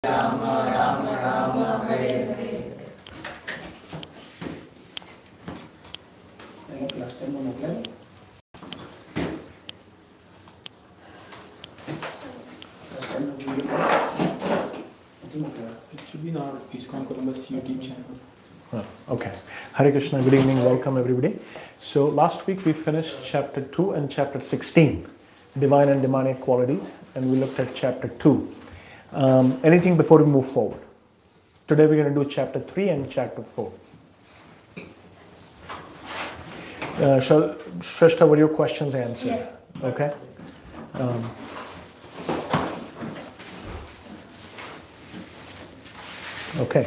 Rama Rama Rama Hare Hare. Last time on apply. It should be in our ISKCON Columbus YouTube channel. Okay. Hare Krishna, good evening, welcome everybody. So last week we finished chapter 2 and chapter 16, divine and demonic qualities, and we looked at chapter 2. Anything before we move forward? Today we're going to do chapter 3 and chapter 4. Shall Shrestha, were your questions answered? Yeah. Okay. Okay.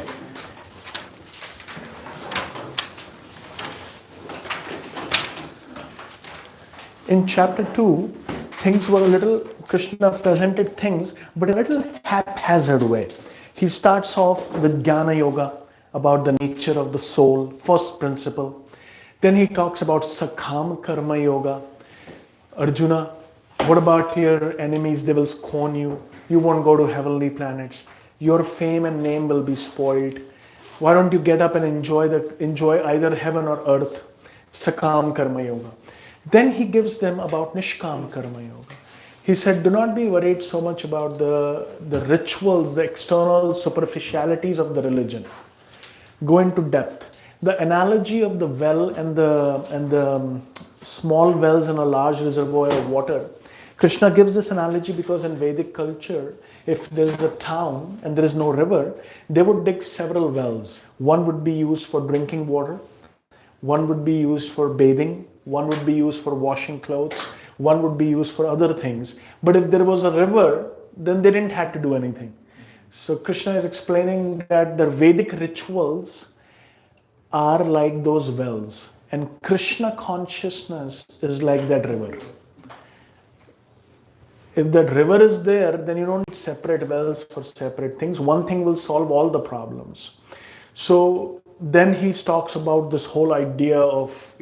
In chapter 2, things were a little, Krishna presented things, but in a little haphazard way. He starts off with Jnana Yoga, about the nature of the soul, first principle. Then he talks about Sakham Karma Yoga. Arjuna, what about your enemies? They will scorn you. You won't go to heavenly planets. Your fame and name will be spoiled. Why don't you get up and enjoy either heaven or earth? Sakham Karma Yoga. Then he gives them about Nishkam Karma Yoga. He said, do not be worried so much about the rituals, the external superficialities of the religion. Go into depth. The analogy of the well and the small wells in a large reservoir of water. Krishna gives this analogy because in Vedic culture, if there is a town and there is no river, they would dig several wells. One would be used for drinking water, one would be used for bathing, one would be used for washing clothes, one would be used for other things. But if there was a river, then they didn't have to do anything. So Krishna is explaining that the Vedic rituals are like those wells, and Krishna consciousness is like that river. If that river is there, then you don't need separate wells for separate things. One thing will solve all the problems. So then he talks about this whole idea of,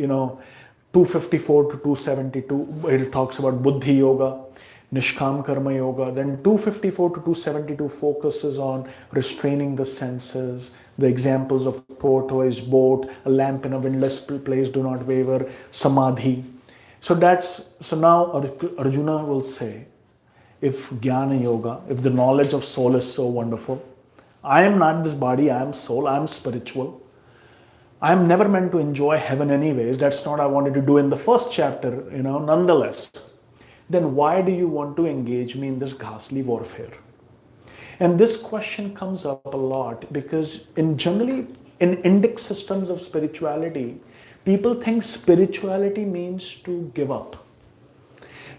254 to 272. He talks about Buddhi Yoga, Nishkam Karma Yoga. Then 254 to 272 focuses on restraining the senses, the examples of tortoise, boat, a lamp in a windless place, do not waver, Samadhi. So now Arjuna will say, if Jnana Yoga, if the knowledge of soul is so wonderful, I am not this body, I am soul, I am spiritual. I am never meant to enjoy heaven anyways. That's not what I wanted to do in the first chapter, nonetheless. Then why do you want to engage me in this ghastly warfare? And this question comes up a lot because generally in Indic systems of spirituality, people think spirituality means to give up.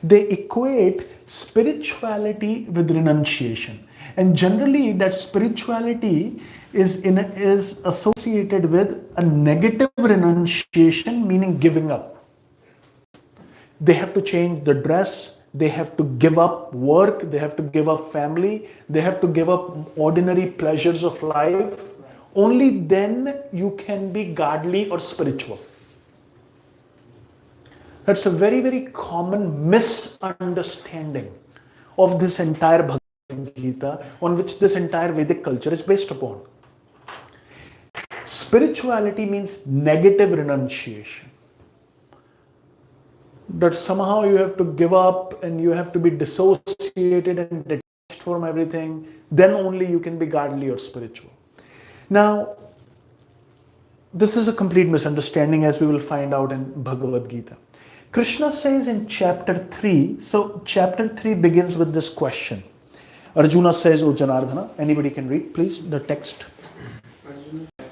They equate spirituality with renunciation. And generally that spirituality is associated with a negative renunciation, meaning giving up. They have to change the dress, they have to give up work, they have to give up family, they have to give up ordinary pleasures of life. Only then you can be godly or spiritual. That's a very, very common misunderstanding of this entire Bhagavad Gita, on which this entire Vedic culture is based upon. Spirituality means negative renunciation. That somehow you have to give up and you have to be dissociated and detached from everything, then only you can be godly or spiritual. Now, this is a complete misunderstanding, as we will find out in Bhagavad Gita. Krishna says in chapter 3, so chapter 3 begins with this question. Arjuna says, O Janardhana, anybody can read, please, the text. Arjuna said,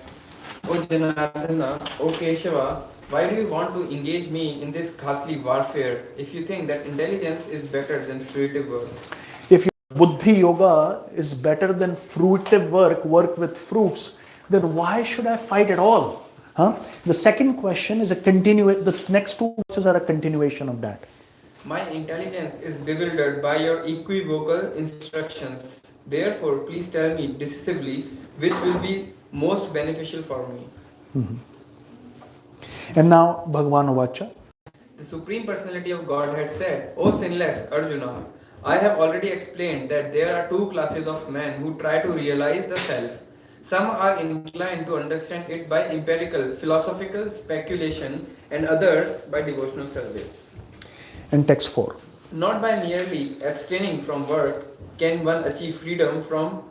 O Janardhana, O Keshava, why do you want to engage me in this ghastly warfare if you think that intelligence is better than fruitive works? If your Buddhi Yoga is better than fruitive work with fruits, then why should I fight at all? The second question is the next two verses are a continuation of that. My intelligence is bewildered by your equivocal instructions. Therefore, please tell me decisively which will be most beneficial for me. Mm-hmm. And now, Bhagavan Vacha. The Supreme Personality of Godhead said, O sinless Arjuna, I have already explained that there are two classes of men who try to realize the self. Some are inclined to understand it by empirical, philosophical speculation, and others by devotional service. And text 4. Not by merely abstaining from work can one achieve freedom from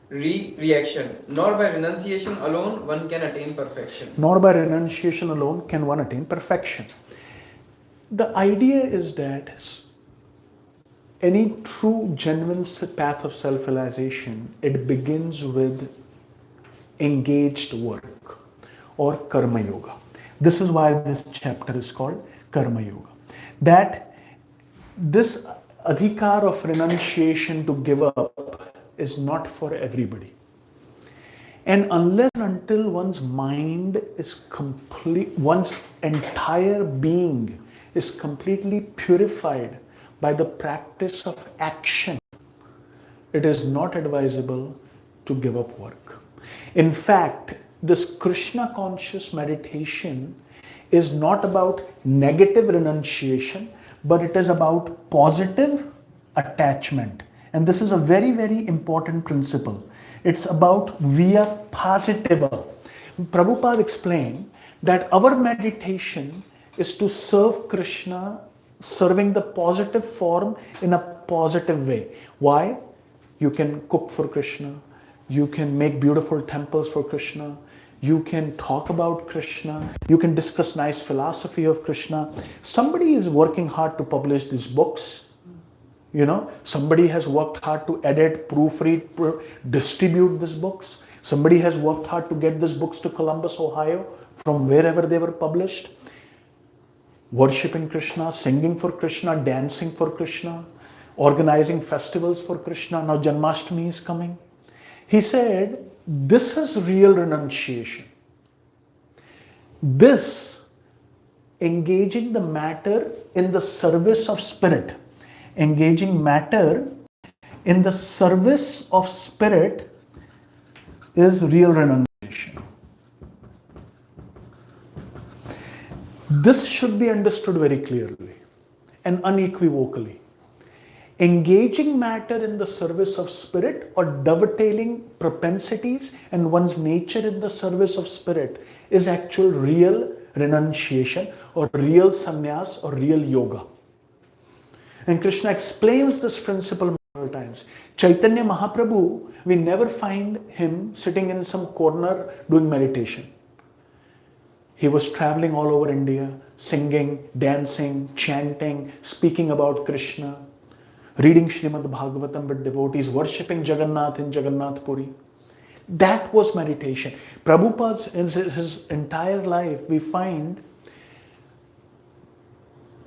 reaction, nor by renunciation alone one can attain perfection. Nor by renunciation alone can one attain perfection. The idea is that any true, genuine path of self-realization, it begins with engaged work or karma yoga. This is why this chapter is called karma yoga. That this adhikar of renunciation to give up is not for everybody. And unless and until one's mind is complete, one's entire being is completely purified by the practice of action, it is not advisable to give up work. In fact, this Krishna conscious meditation is not about negative renunciation, but it is about positive attachment. And this is a very, very important principle. It's about via positiva. Prabhupada explained that our meditation is to serve Krishna, serving the positive form in a positive way. Why? You can cook for Krishna, you can make beautiful temples for Krishna, you can talk about Krishna, you can discuss nice philosophy of Krishna. Somebody is working hard to publish these books. Somebody has worked hard to edit, proofread, distribute these books. Somebody has worked hard to get these books to Columbus, Ohio, from wherever they were published. Worshipping Krishna, singing for Krishna, dancing for Krishna, organizing festivals for Krishna. Now Janmashtami is coming. He said, this is real renunciation. This, engaging the matter in the service of spirit, engaging matter in the service of spirit is real renunciation. This should be understood very clearly and unequivocally. Engaging matter in the service of spirit or dovetailing propensities and one's nature in the service of spirit is actual real renunciation or real sannyas or real yoga. And Krishna explains this principle several times. Chaitanya Mahaprabhu, we never find him sitting in some corner doing meditation. He was traveling all over India, singing, dancing, chanting, speaking about Krishna, reading Srimad Bhagavatam with devotees, worshipping Jagannath in Jagannath Puri. That was meditation. Prabhupada's, in his entire life, we find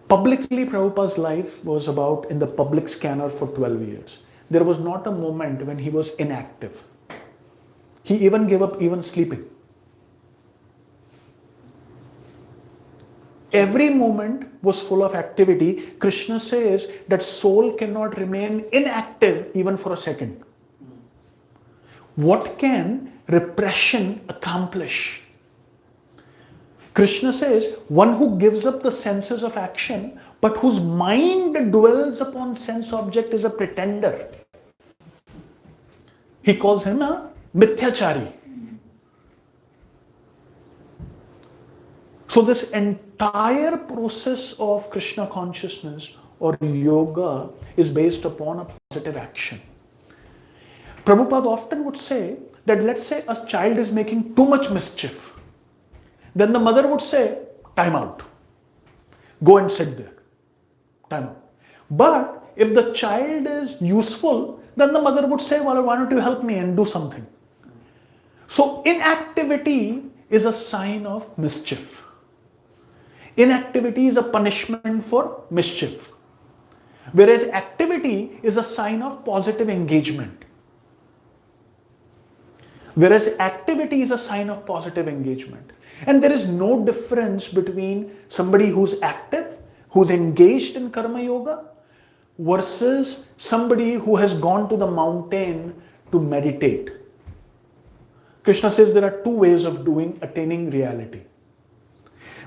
publicly Prabhupada's life was about in the public scanner for 12 years. There was not a moment when he was inactive. He even gave up even sleeping. Every moment was full of activity. Krishna says that soul cannot remain inactive even for a second. What can repression accomplish? Krishna says, one who gives up the senses of action, but whose mind dwells upon sense object is a pretender. He calls him a mithyachari. So this entire process of Krishna consciousness or yoga is based upon a positive action. Prabhupada often would say that let's say a child is making too much mischief. Then the mother would say, time out. Go and sit there. Time out. But if the child is useful, then the mother would say, well, why don't you help me and do something? So inactivity is a sign of mischief. Inactivity is a punishment for mischief. Whereas activity is a sign of positive engagement. Whereas activity is a sign of positive engagement. And there is no difference between somebody who's active, who's engaged in karma yoga, versus somebody who has gone to the mountain to meditate. Krishna says there are two ways of attaining reality.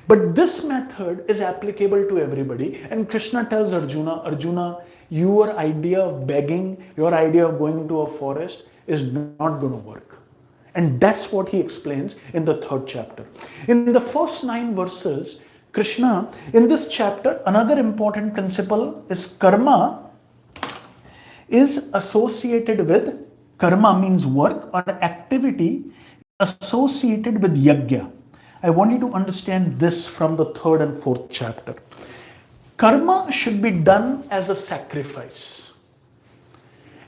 But this method is applicable to everybody. And Krishna tells Arjuna, your idea of begging, your idea of going into a forest is not going to work. And that's what he explains in the 3rd chapter. In the first 9 verses, Krishna, in this chapter, another important principle is karma is associated with, karma means work or activity associated with yajna. I want you to understand this from the 3rd and 4th chapter. Karma should be done as a sacrifice.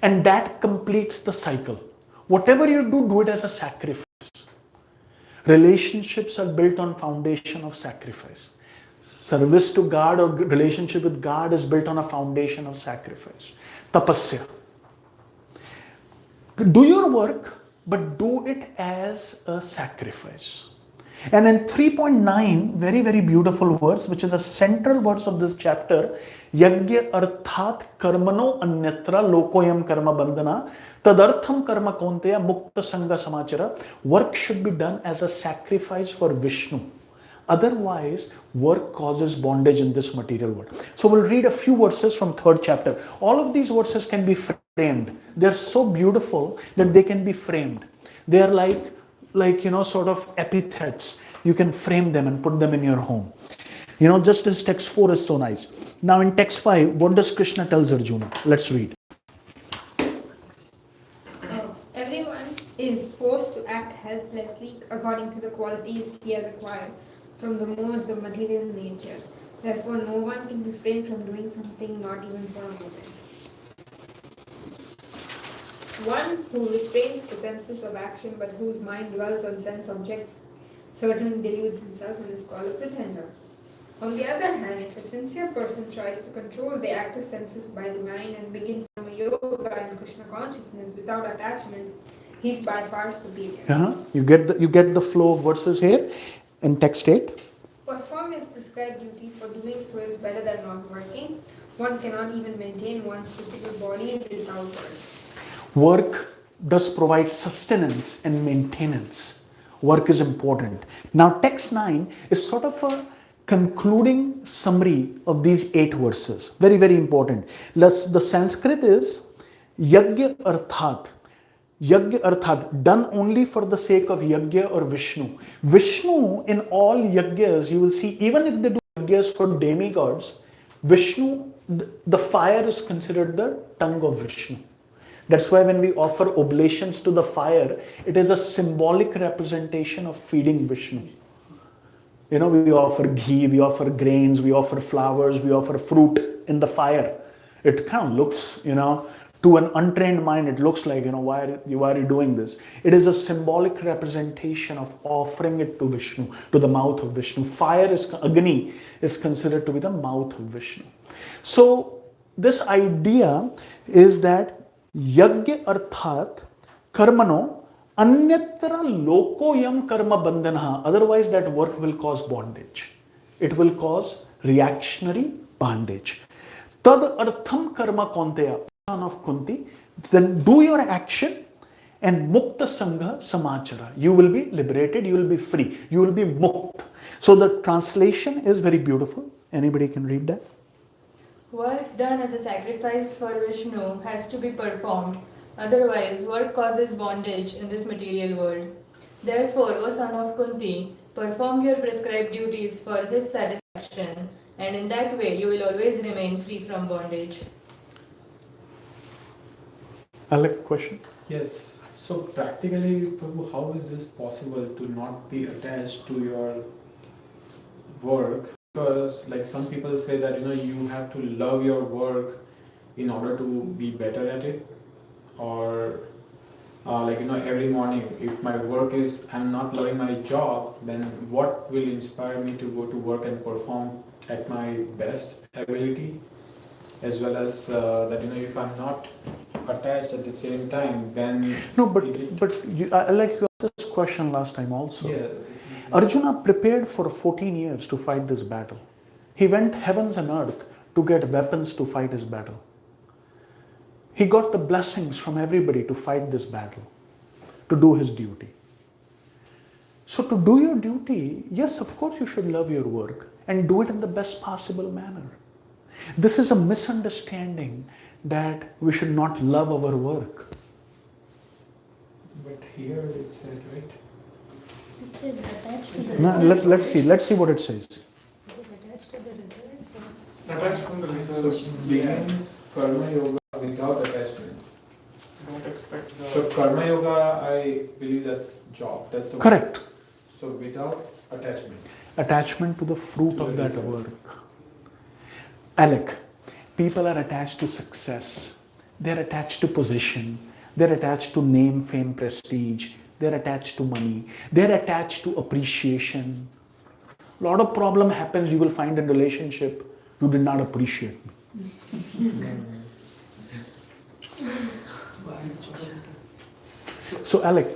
And that completes the cycle. Whatever you do, do it as a sacrifice. Relationships are built on foundation of sacrifice. Service to God or relationship with God is built on a foundation of sacrifice. Tapasya. Do your work, but do it as a sacrifice. And in 3.9, very, very beautiful verse, which is a central verse of this chapter, Yajna arthat karmano anyatra lokoyam karma bandhana tadartham karma konteya mukta sangha samachara. Work should be done as a sacrifice for Vishnu. Otherwise, work causes bondage in this material world. So we'll read a few verses from 3rd chapter. All of these verses can be framed. They're so beautiful that they can be framed. They are like sort of epithets. You can frame them and put them in your home. Just as text 4 is so nice. Now in text 5, what does Krishna tells Arjuna? Let's read. Everyone is forced to act helplessly according to the qualities he has acquired from the modes of material nature. Therefore, no one can refrain from doing something, not even for a moment. One who restrains the senses of action but whose mind dwells on sense objects certainly deludes himself and is called a pretender. On the other hand, if a sincere person tries to control the active senses by the mind and begins yoga and Krishna consciousness without attachment, he is by far superior. You get the flow of verses here in text 8. Perform his prescribed duty, for doing so is better than not working. One cannot even maintain one's physical body without work. Work does provide sustenance and maintenance. Work is important. Now text 9 is sort of a concluding summary of these 8 verses. Very, very important. The Sanskrit is Yajna arthat. Yajna arthat, done only for the sake of Yajna or Vishnu. Vishnu in all Yajnas, you will see, even if they do Yajnas for demigods, Vishnu, the fire is considered the tongue of Vishnu. That's why when we offer oblations to the fire, it is a symbolic representation of feeding Vishnu. We offer ghee, we offer grains, we offer flowers, we offer fruit in the fire. It kind of looks, to an untrained mind, it looks like, why are you doing this? It is a symbolic representation of offering it to Vishnu, to the mouth of Vishnu. Fire Agni is considered to be the mouth of Vishnu. So this idea is that Yajna arthat karmano anyatra lokoyam karma bandhana. Otherwise that work will cause bondage. It will cause reactionary bondage. Tad artham karma konteya, son of Kunti. Then do your action and mukta sangha samachara. You will be liberated, you will be free, you will be mukt. So the translation is very beautiful. Anybody can read that? Work done as a sacrifice for Vishnu has to be performed, otherwise work causes bondage in this material world. Therefore, O son of Kunti, perform your prescribed duties for his satisfaction, and in that way you will always remain free from bondage. Alec, question? Yes. So practically, Prabhu, how is this possible to not be attached to your work? Because like some people say that you have to love your work in order to be better at it, or every morning if my work is I'm not loving my job, then what will inspire me to go to work and perform at my best ability, as well as that if I'm not attached at the same time, then No, but I like you asked this question last time also. Yeah. Arjuna prepared for 14 years to fight this battle. He went heavens and earth to get weapons to fight his battle. He got the blessings from everybody to fight this battle, to do his duty. So to do your duty, yes, of course you should love your work and do it in the best possible manner. This is a misunderstanding that we should not love our work. But here it said, right? So it says attached to the Now, results. let's see what it says. Is it attached to the results? Attached from the results. So begins karma yoga without attachment. Don't expect the. So karma yoga, I believe that's job. That's the Correct. Word. So without attachment. Attachment to the fruit To of the that result. work. Alec, people are attached to success. They're attached to position. They're attached to name, fame, prestige. They're attached to money. They're attached to appreciation. A lot of problem happens you will find in relationship. You did not appreciate me. So Alec,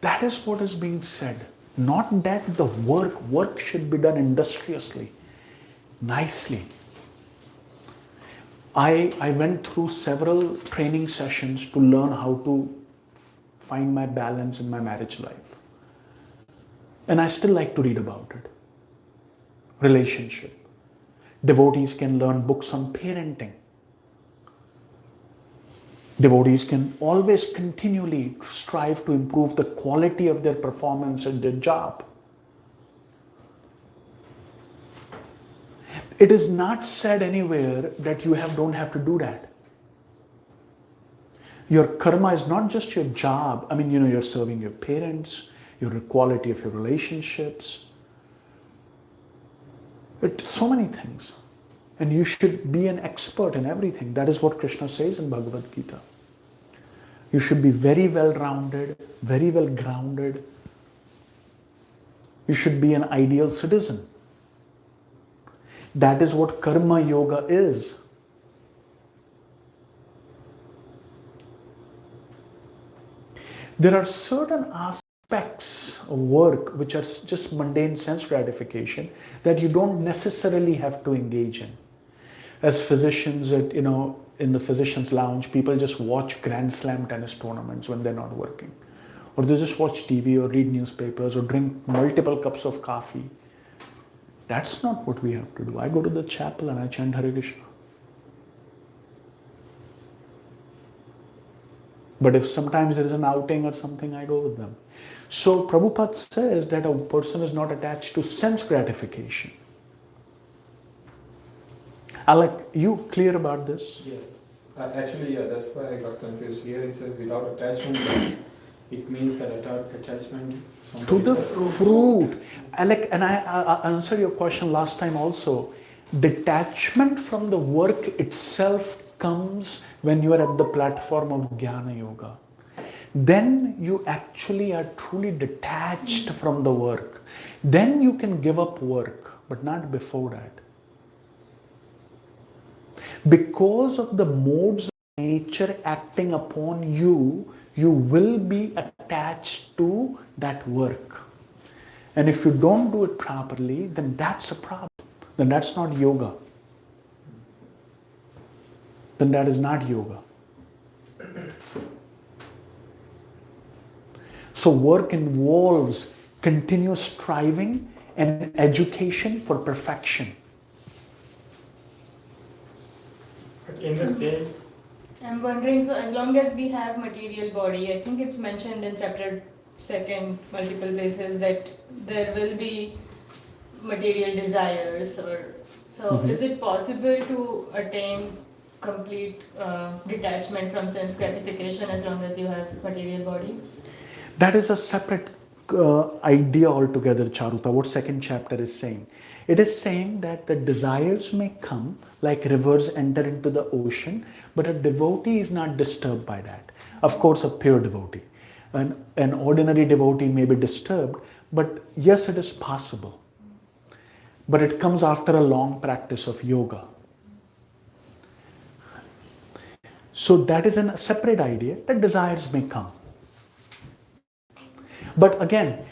that is what is being said. Not that the work should be done industriously, nicely. I went through several training sessions to learn how to find my balance in my marriage life. And I still like to read about it. Relationship. Devotees can learn books on parenting. Devotees can always continually strive to improve the quality of their performance at their job. It is not said anywhere that you don't have to do that. Your karma is not just your job. I mean, you're serving your parents, your quality of your relationships. So many things. And you should be an expert in everything. That is what Krishna says in Bhagavad Gita. You should be very well rounded, very well grounded. You should be an ideal citizen. That is what karma yoga is. There are certain aspects of work which are just mundane sense gratification that you don't necessarily have to engage in. As physicians in the physician's lounge, people just watch Grand Slam tennis tournaments when they're not working. Or they just watch TV or read newspapers or drink multiple cups of coffee. That's not what we have to do. I go to the chapel and I chant Hare Krishna. But if sometimes there is an outing or something, I go with them. So Prabhupada says that a person is not attached to sense gratification. Alec, you clear about this? Yes. Actually, yeah, that's why I got confused. Here it says without attachment. It means that attachment To the fruit. Alec, and I answered your question last time also. Detachment from the work itself comes when you are at the platform of Jnana Yoga. Then you actually are truly detached from the work. Then you can give up work, but not before that. Because of the modes of nature acting upon you, you will be attached to that work. And if you don't do it properly, then that's a problem. Then that's not yoga. Then that is not yoga. So work involves continuous striving and education for perfection. In the same. I'm wondering, so as long as we have material body, I think it's mentioned in chapter 2 multiple places that there will be material desires, or so is it possible to attain complete detachment from sense gratification as long as you have material body? That is a separate idea altogether, Charuta, what second chapter is saying. It is saying that the desires may come like rivers enter into the ocean, but a devotee is not disturbed by that. Of course, a pure devotee. An ordinary devotee may be disturbed, but yes, it is possible. But it comes after a long practice of yoga. So that is a separate idea that desires may come. But again,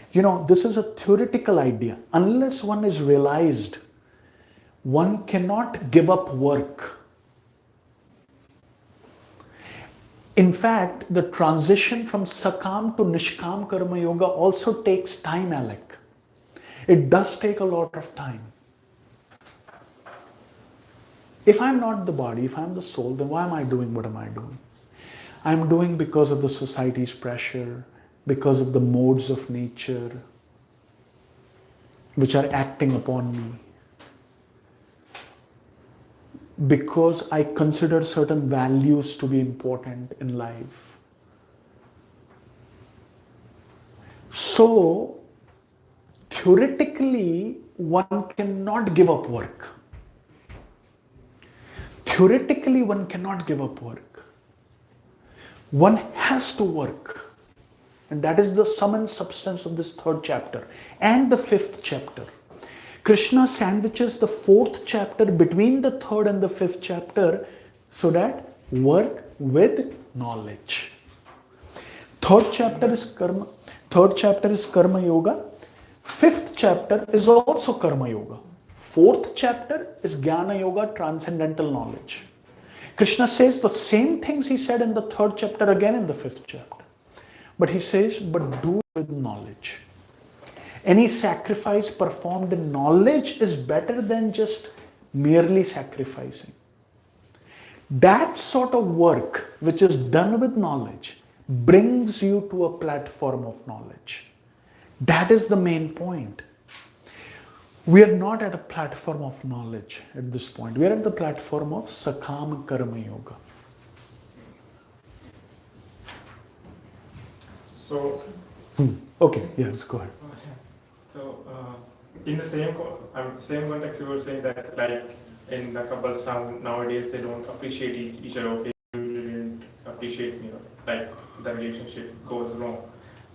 this is a theoretical idea. Unless one is realized, one cannot give up work. In fact, the transition from Sakam to Nishkam Karma Yoga also takes time, Alec. It does take a lot of time. If I'm not the body, if I'm the soul, then why am I doing what am I doing? I'm doing because of the society's pressure, because of the modes of nature which are acting upon me, because I consider certain values to be important in life. So, theoretically, one cannot give up work. Theoretically, one cannot give up work. One has to work. And that is the sum and substance of this 3rd chapter and the 5th chapter. Krishna sandwiches the 4th chapter between the 3rd and the 5th chapter so that work with knowledge. 3rd chapter is karma. 3rd chapter is karma yoga. 5th chapter is also karma yoga. 4th chapter is jnana yoga, transcendental knowledge. Krishna says the same things he said in the 3rd chapter again in the 5th chapter. But he says, but do it with knowledge. Any sacrifice performed in knowledge is better than just merely sacrificing. That sort of work, which is done with knowledge, brings you to a platform of knowledge. That is the main point. We are not at a platform of knowledge at this point. We are at the platform of Sakam Karma Yoga. So, Okay, yes, go ahead. so in the same context, you were saying that like in the couples nowadays they don't appreciate each other. Okay, you didn't appreciate me, like the relationship goes wrong.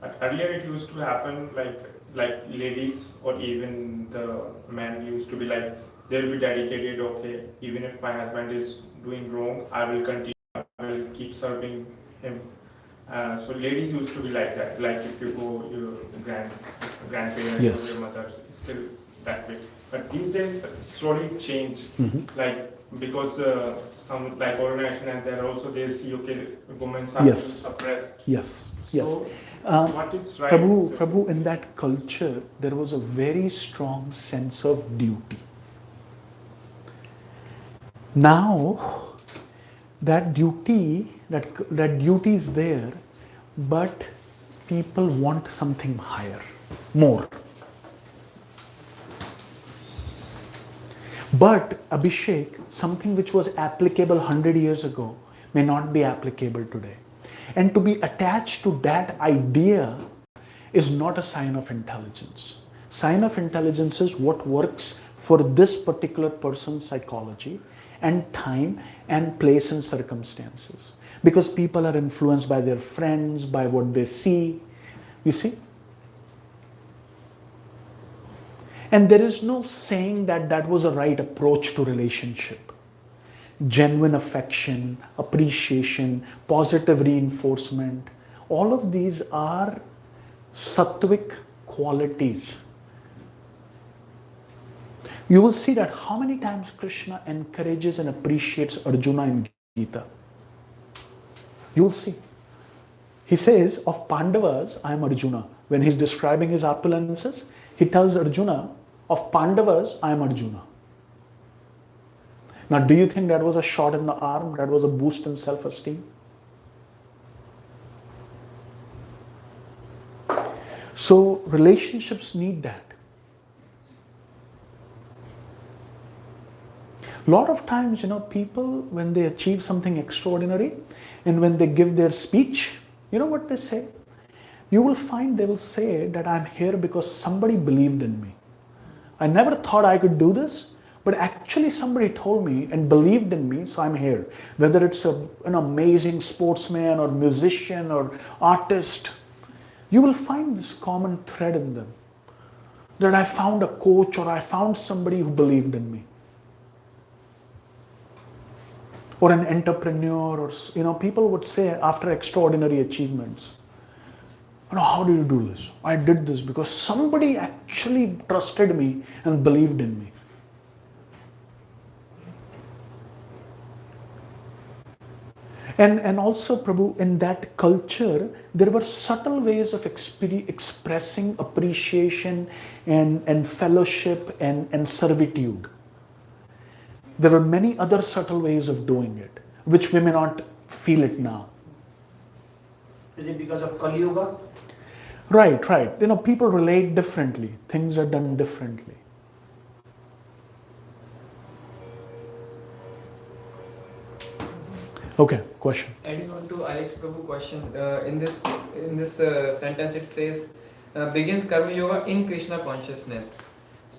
But earlier it used to happen like ladies or even the man used to be like they'll be dedicated. Okay, even if my husband is doing wrong, I will continue. I will keep serving him. So ladies used to be like that. Like if you go your grandparents Yes. or your mother, it's still that way. But these days slowly change. Like because some like organization and there also they see okay women are Yes. suppressed. Yes, So yes. what is right? Prabhu, in that culture, there was a very strong sense of duty. Now, that duty is there, but people want something higher, more. But Abhishek, something which was applicable 100 years ago may not be applicable today. And to be attached to that idea is not a sign of intelligence. Sign of intelligence is what works for this particular person's psychology and time and place and circumstances. Because people are influenced by their friends, by what they see. You see? And there is no saying that that was a right approach to relationship. Genuine affection, appreciation, positive reinforcement, all of these are sattvic qualities. You will see that how many times Krishna encourages and appreciates Arjuna in Gita. You will see. He says, of Pandavas, I am Arjuna. When he's describing his opulences, he tells Arjuna, of Pandavas, I am Arjuna. Now, do you think that was a shot in the arm? That was a boost in self-esteem? So, relationships need that. A lot of times, people, when they achieve something extraordinary and when they give their speech, you know what they say? You will find they will say that I'm here because somebody believed in me. I never thought I could do this, but actually somebody told me and believed in me, so I'm here. Whether it's an amazing sportsman or musician or artist, you will find this common thread in them. That I found a coach or I found somebody who believed in me. Or an entrepreneur, or people would say after extraordinary achievements, how do you do this? I did this because somebody actually trusted me and believed in me. And also, Prabhu, in that culture, there were subtle ways of expressing appreciation and fellowship and servitude. There were many other subtle ways of doing it, which we may not feel it now. Is it because of Kali Yuga? Right, right. You know, people relate differently. Things are done differently. Okay, question. Adding on to Alex Prabhu question, in this sentence it says, begins Karma Yoga in Krishna consciousness.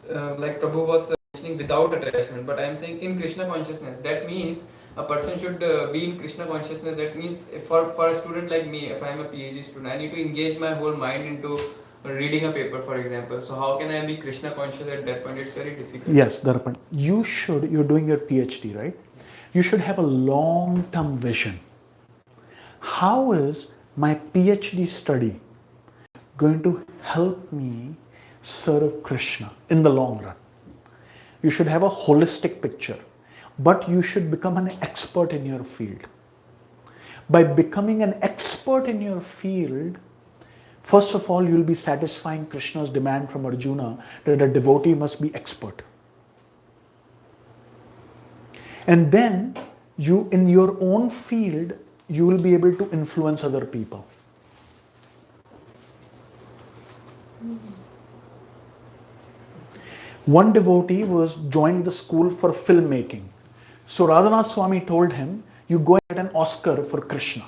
Like Prabhu was mentioning without attachment, but I am saying in Krishna consciousness. That means a person should be in Krishna consciousness. That means for a student like me, if I am a PhD student, I need to engage my whole mind into reading a paper, for example. So how can I be Krishna conscious at that point? It's very difficult. Yes, Darpan. You're doing your PhD, right? You should have a long-term vision. How is my PhD study going to help me serve Krishna in the long run? You should have a holistic picture, but you should become an expert in your field. By becoming an expert in your field, first of all, you'll be satisfying Krishna's demand from Arjuna that a devotee must be expert. And then you, in your own field, you will be able to influence other people. One devotee was joining the school for filmmaking. So Radhanath Swami told him, you go and get an Oscar for Krishna.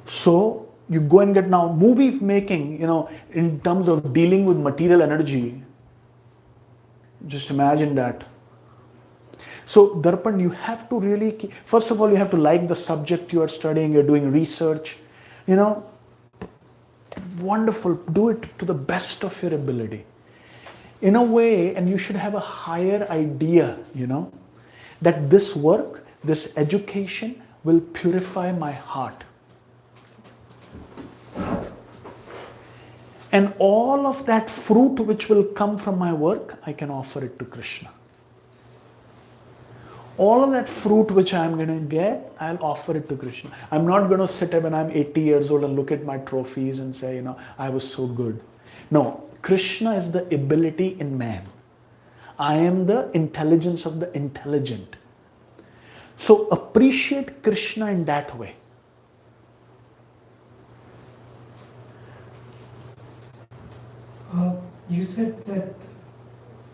So you go and get now movie making, in terms of dealing with material energy. Just imagine that. So Darpan, you have to really, first of all, you have to like the subject you are studying, you're doing research, wonderful, do it to the best of your ability. In a way, and you should have a higher idea, that this work, this education will purify my heart. And all of that fruit which will come from my work, I can offer it to Krishna. All of that fruit which I'm going to get, I'll offer it to Krishna. I'm not going to sit when I'm 80 years old and look at my trophies and say, I was so good. No, Krishna is the ability in man. I am the intelligence of the intelligent. So appreciate Krishna in that way. You said that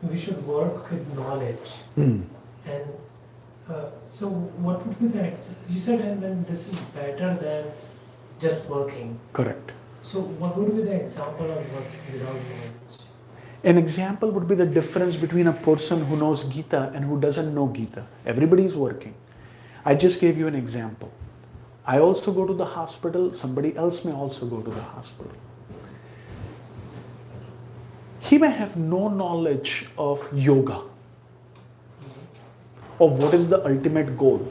we should work with knowledge. Mm. And so what would be you said, and then this is better than just working. Correct. So what would be the example of working without knowledge? An example would be the difference between a person who knows Gita and who doesn't know Gita. Everybody is working. I just gave you an example. I also go to the hospital. Somebody else may also go to the hospital. He may have no knowledge of yoga, of what is the ultimate goal.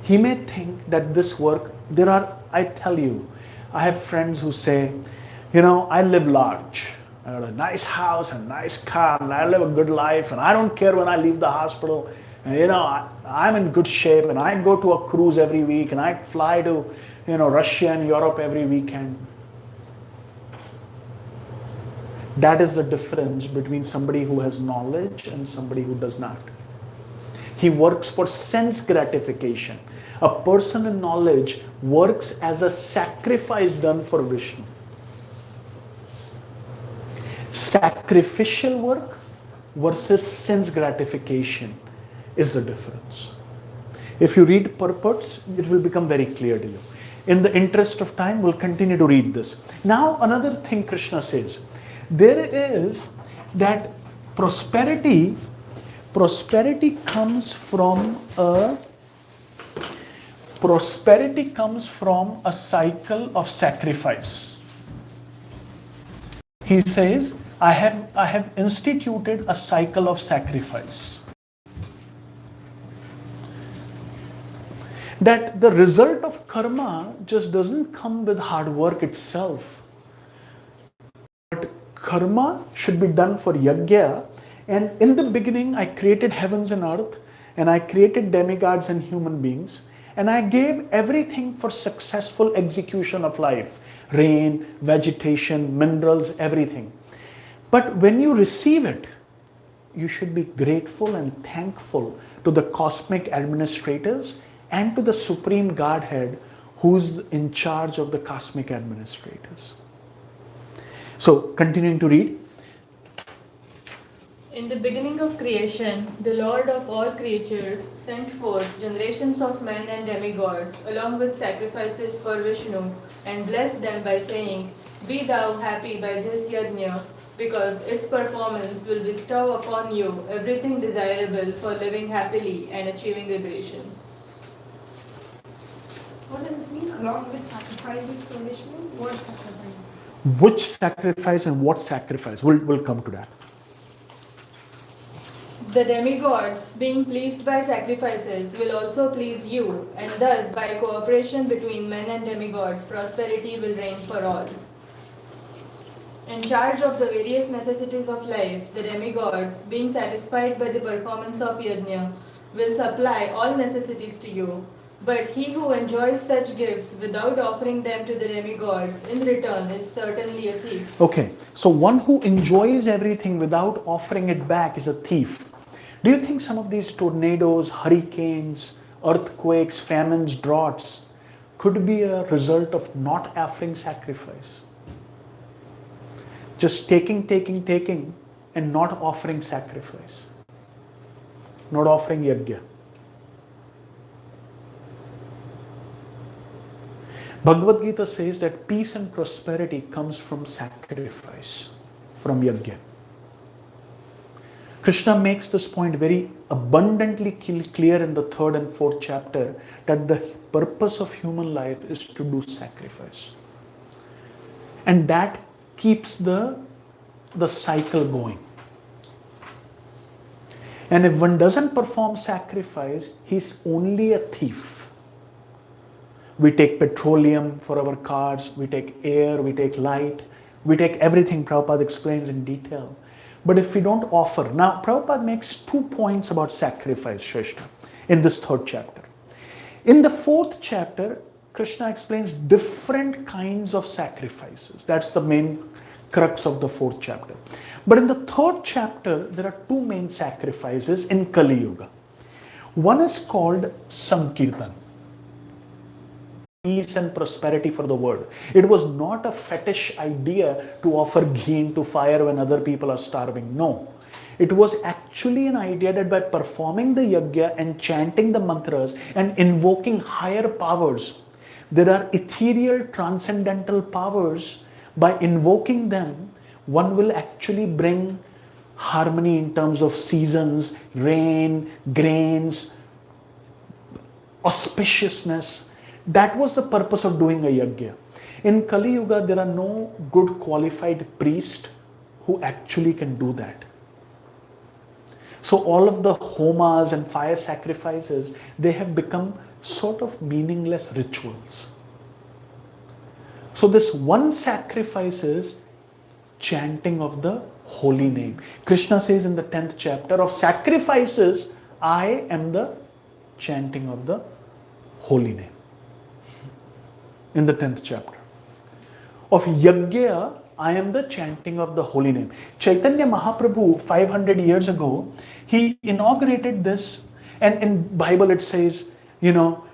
He may think that this work, I tell you, I have friends who say, I live large. I got a nice house and nice car and I live a good life and I don't care when I leave the hospital. And I'm in good shape and I go to a cruise every week and I fly to, Russia and Europe every weekend. That is the difference between somebody who has knowledge and somebody who does not. He works for sense gratification. A person in knowledge works as a sacrifice done for Vishnu. Sacrificial work versus sense gratification is the difference. If you read purports, it will become very clear to you. In the interest of time, we'll continue to read this. Now, another thing Krishna says, there is that prosperity comes from a cycle of sacrifice. He says, I have instituted a cycle of sacrifice. That the result of karma just doesn't come with hard work itself. But karma should be done for yajna. And in the beginning, I created heavens and earth, and I created demigods and human beings, and I gave everything for successful execution of life: rain, vegetation, minerals, everything. But when you receive it, you should be grateful and thankful to the cosmic administrators and to the Supreme Godhead who's in charge of the cosmic administrators. So, continuing to read. In the beginning of creation, the Lord of all creatures sent forth generations of men and demigods, along with sacrifices for Vishnu, and blessed them by saying, "Be thou happy by this yajna, because its performance will bestow upon you everything desirable for living happily and achieving liberation." What does it mean? Along with sacrifices for Vishnu? What sacrifice? Which sacrifice and what sacrifice? We'll come to that. The demigods, being pleased by sacrifices, will also please you, and thus by cooperation between men and demigods, prosperity will reign for all. In charge of the various necessities of life, the demigods, being satisfied by the performance of yajna, will supply all necessities to you. But he who enjoys such gifts without offering them to the demigods in return is certainly a thief. Okay, so one who enjoys everything without offering it back is a thief. Do you think some of these tornadoes, hurricanes, earthquakes, famines, droughts could be a result of not offering sacrifice? Just taking, and not offering sacrifice. Not offering yajna. Bhagavad Gita says that peace and prosperity comes from sacrifice, from yajna. Krishna makes this point very abundantly clear in the 3rd and 4th chapter, that the purpose of human life is to do sacrifice. And that keeps the cycle going. And if one doesn't perform sacrifice, he's only a thief. We take petroleum for our cars, we take air, we take light, we take everything. Prabhupada explains in detail. But if we don't offer, now Prabhupada makes 2 points about sacrifice, Shrestha, in this 3rd chapter. In the 4th chapter, Krishna explains different kinds of sacrifices. That's the main crux of the 4th chapter. But in the 3rd chapter, there are 2 main sacrifices in Kali Yuga. One is called Sankirtan, peace and prosperity for the world. It was not a fetish idea to offer ghee into fire when other people are starving. No. It was actually an idea that by performing the yajna and chanting the mantras and invoking higher powers, there are ethereal transcendental powers. By invoking them, one will actually bring harmony in terms of seasons, rain, grains, auspiciousness. That was the purpose of doing a yajna. In Kali Yuga, there are no good qualified priests who actually can do that. So all of the homas and fire sacrifices, they have become sort of meaningless rituals. So this one sacrifice is chanting of the holy name. Krishna says in the 10th chapter, of sacrifices, I am the chanting of the holy name. In the 10th chapter. Of yajna, I am the chanting of the holy name. Chaitanya Mahaprabhu, 500 years ago, he inaugurated this, and in Bible it says,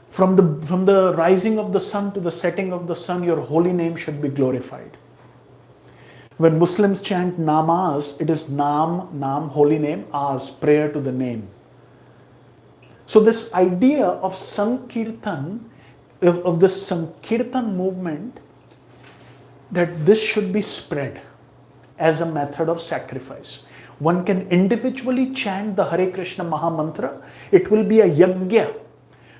from the rising of the sun to the setting of the sun, your holy name should be glorified. When Muslims chant namas, it is nam, holy name, as, prayer to the name. So this idea of Sankirtan, of this Sankirtan movement, that this should be spread as a method of sacrifice. One can individually chant the Hare Krishna Maha Mantra. It will be a yajna,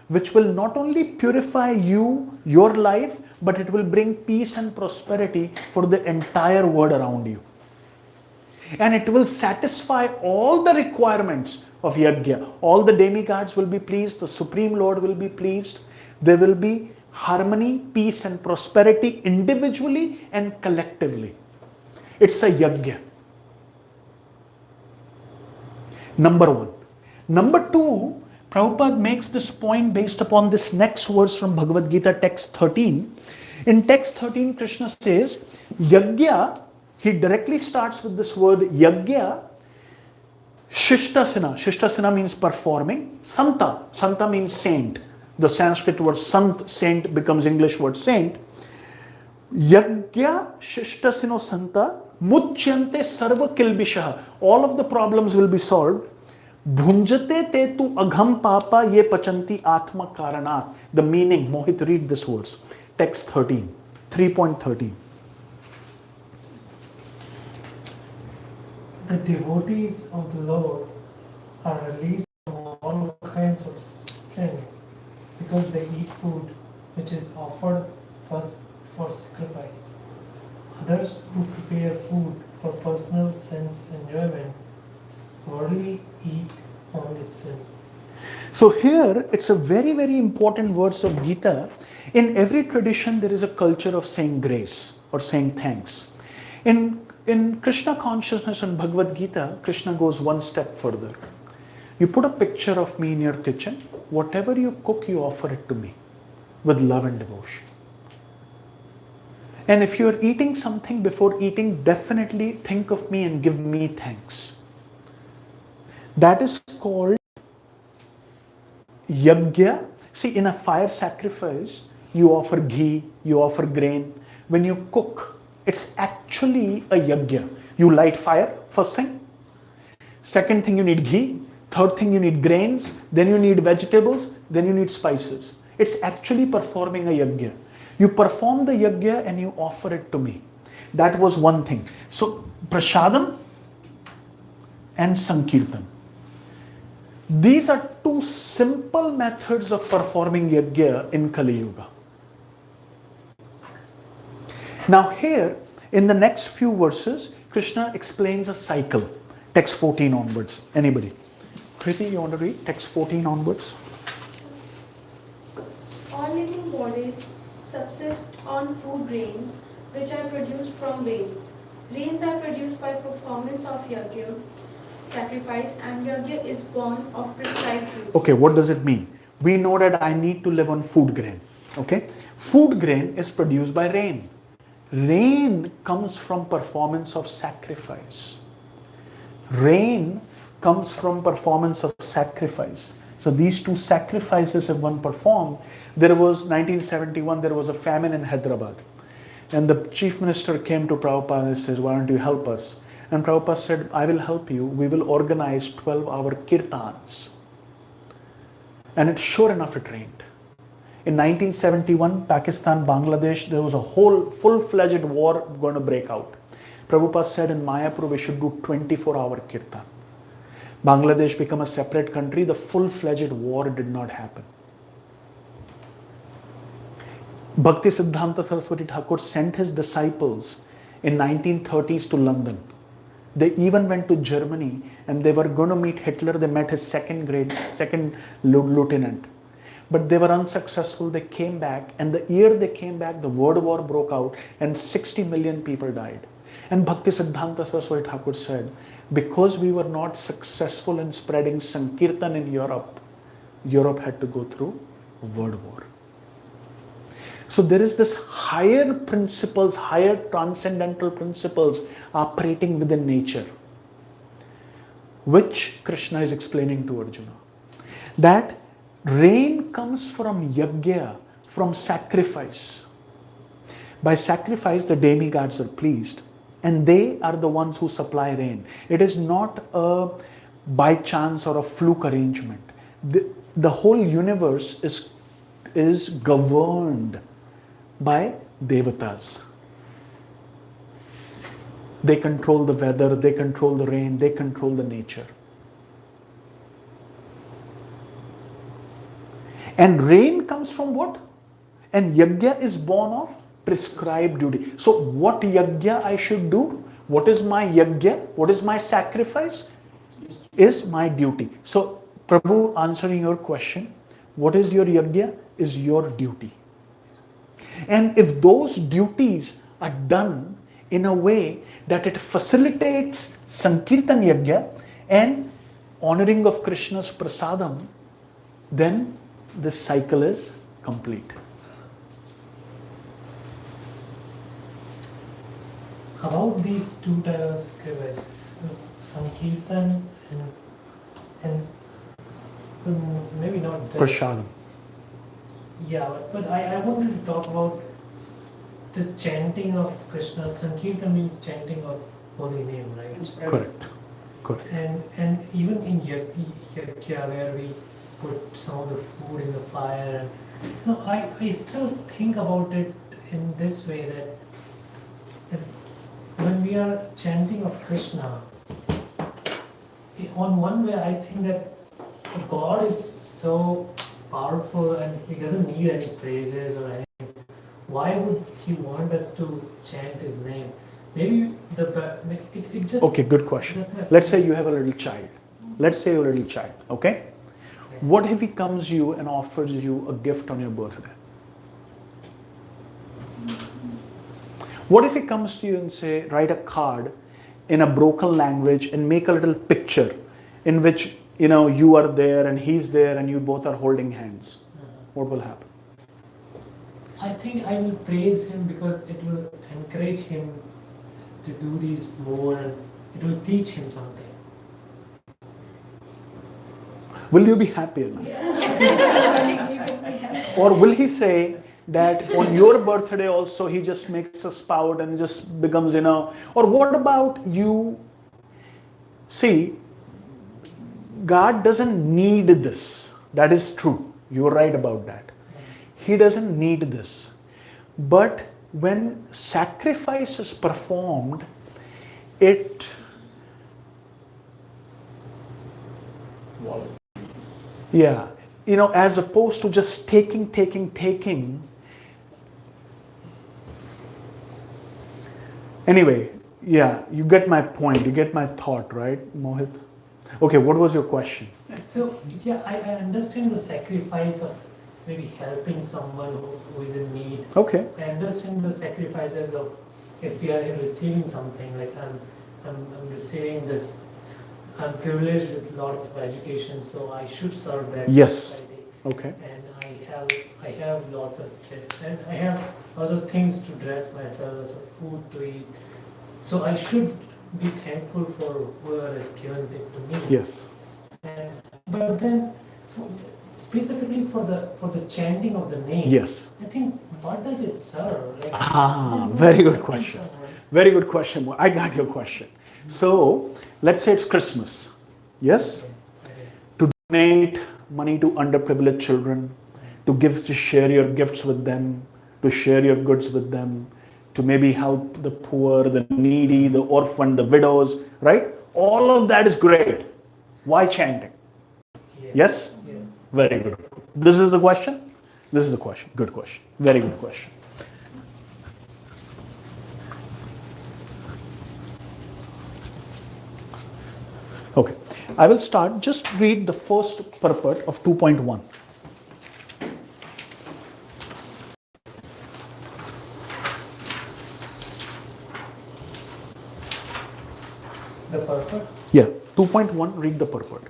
which will not only purify your life, but it will bring peace and prosperity for the entire world around you. And it will satisfy all the requirements of yajna. All the demigods will be pleased, the Supreme Lord will be pleased. There will be harmony, peace and prosperity individually and collectively. It's a yajna. Number one. Number two, Prabhupada makes this point based upon this next verse from Bhagavad Gita, text 13. In text 13, Krishna says, yajna, he directly starts with this word yajna, shishtasana. Shishtasana means performing. Santa. Santa means saint. The Sanskrit word sant, saint, becomes English word saint. Yajna shishtasino santa muchyante sarva kilbishah. All of the problems will be solved. Bhunjate te tu agham papa ye pachanti atma karanat. The meaning, Mohit, read this verse. Text 13, 3.13. The devotees of the Lord are released from all kinds of sins because they eat food which is offered first for sacrifice. Others who prepare food for personal sense enjoyment worldly eat only sin. So here it's a very, very important verse of Gita. In every tradition there is a culture of saying grace or saying thanks. In Krishna consciousness and Bhagavad Gita, Krishna goes one step further. You put a picture of me in your kitchen. Whatever you cook, you offer it to me with love and devotion. And if you're eating something, before eating, definitely think of me and give me thanks. That is called yajna. See, in a fire sacrifice, you offer ghee, you offer grain. When you cook, it's actually a yajna. You light fire, first thing. Second thing, you need ghee. Third thing, you need grains. Then you need vegetables. Then you need spices. It's actually performing a yajna. You perform the yajna and you offer it to me. That was one thing. So, prasadam and sankirtan. These are two simple methods of performing yajna in Kali Yuga. Now here, in the next few verses, Krishna explains a cycle. Text 14 onwards. Anybody? Kriti, you want to read text 14 onwards? All living bodies subsist on food grains which are produced from rains. Rains are produced by performance of yajna, sacrifice, and yajna is born of prescribed duties. Okay, what does it mean? We know that I need to live on food grain. Okay? Food grain is produced by rain. Rain comes from performance of sacrifice. Rain comes from performance of sacrifice. So these two sacrifices have one performed. There was 1971, there was a famine in Hyderabad. And the chief minister came to Prabhupada and says, why don't you help us? And Prabhupada said, I will help you. We will organize 12-hour kirtans. And sure enough, it rained. In 1971, Pakistan, Bangladesh, there was a whole full-fledged war going to break out. Prabhupada said in Mayapur, we should do 24-hour kirtan. Bangladesh became a separate country. The full-fledged war did not happen. Bhakti Siddhanta Saraswati Thakur sent his disciples in 1930s to London. They even went to Germany and they were going to meet Hitler. They met his second lieutenant. But they were unsuccessful. They came back, and the year they came back, the World War broke out and 60 million people died. And Bhakti Siddhanta Saraswati Thakur said, because we were not successful in spreading Sankirtan in Europe, Europe had to go through a world war. So there is this higher principles, higher transcendental principles operating within nature, which Krishna is explaining to Arjuna. That rain comes from yajna, from sacrifice. By sacrifice, the demigods are pleased, and they are the ones who supply rain. It is not a by chance or a fluke arrangement. The whole universe is governed by devatas. They control the weather, they control the rain, they control the nature. And rain comes from what? And yajna is born of prescribed duty. So what yajna I should do? What is my yajna? What is my sacrifice? Is my duty. So Prabhu, answering your question, what is your yajna? Is your duty. And if those duties are done in a way that it facilitates Sankirtan Yajna and honoring of Krishna's prasadam, then this cycle is complete. About these two types of sacrifices, Sankirtan and maybe not that. Prasadam. Yeah, but I wanted to talk about the chanting of Krishna. Sankirtan means chanting of holy name, right? Correct. Correct. And even in Yajna, where we put some of the food in the fire, and I still think about it in this way that when we are chanting of Krishna, on one way I think that God is so powerful and he doesn't need any praises or anything. Why would he want us to chant his name? Maybe it just... Okay, good question. Let's say you have a little child. Let's say you're a little child, okay? What if he comes to you and offers you a gift on your birthday? What if he comes to you and say, write a card in a broken language and make a little picture in which you are there and he's there and you both are holding hands? What will happen? I think I will praise him because it will encourage him to do these more and it will teach him something. Will you be happy enough? Or will he say that on your birthday also he just makes a spout and just becomes, or what about you? See, God doesn't need this. That is true. You're right about that. He doesn't need this. But when sacrifice is performed, it as opposed to just taking. Anyway, you get my point, you get my thought, right, Mohit? Okay, what was your question? So, I understand the sacrifice of maybe helping someone who is in need. Okay. I understand the sacrifices of if we are receiving something, like I'm receiving this, I'm privileged with lots of education, so I should serve that society. Okay. And I have lots of kids, and I have lots of things to dress myself, lots of food to eat. So I should be thankful for whoever has given it to me. Yes. But then, specifically for the chanting of the name. Yes. I think, what does it serve? Very good question. Very good question. I got your question. So, let's say it's Christmas. Yes? To donate money to underprivileged children, to share your gifts with them, to share your goods with them, to maybe help the poor, the needy, the orphan, the widows, right? All of that is great. Why chanting? Yes? Very good. This is the question? This is the question. Good question. Very good question. Okay. I will start. Just read the first purport of 2.1. The purport? Yeah. 2.1, read the purport.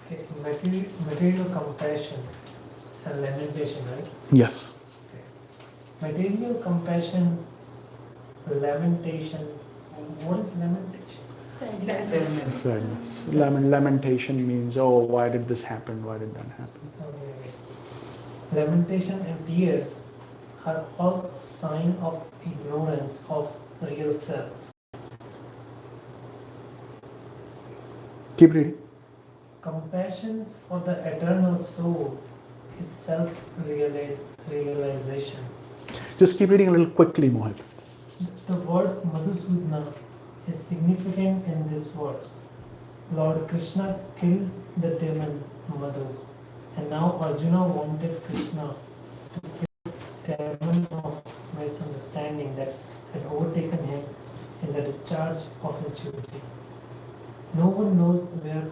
Okay. Material compassion and lamentation, right? Yes. Okay. Material compassion, lamentation. What is lamentation? Sadness. Lamentation means, oh, why did this happen? Why did that happen? Okay. Lamentation and tears are all sign of ignorance of real self. Keep reading. Compassion for the eternal soul is self-realization. Just keep reading a little quickly, Mohit. The word Madhusudana is significant in this verse. Lord Krishna killed the demon Madhu, and now Arjuna wanted Krishna to kill the demon of misunderstanding that had overtaken him in the discharge of his duty. No one knows where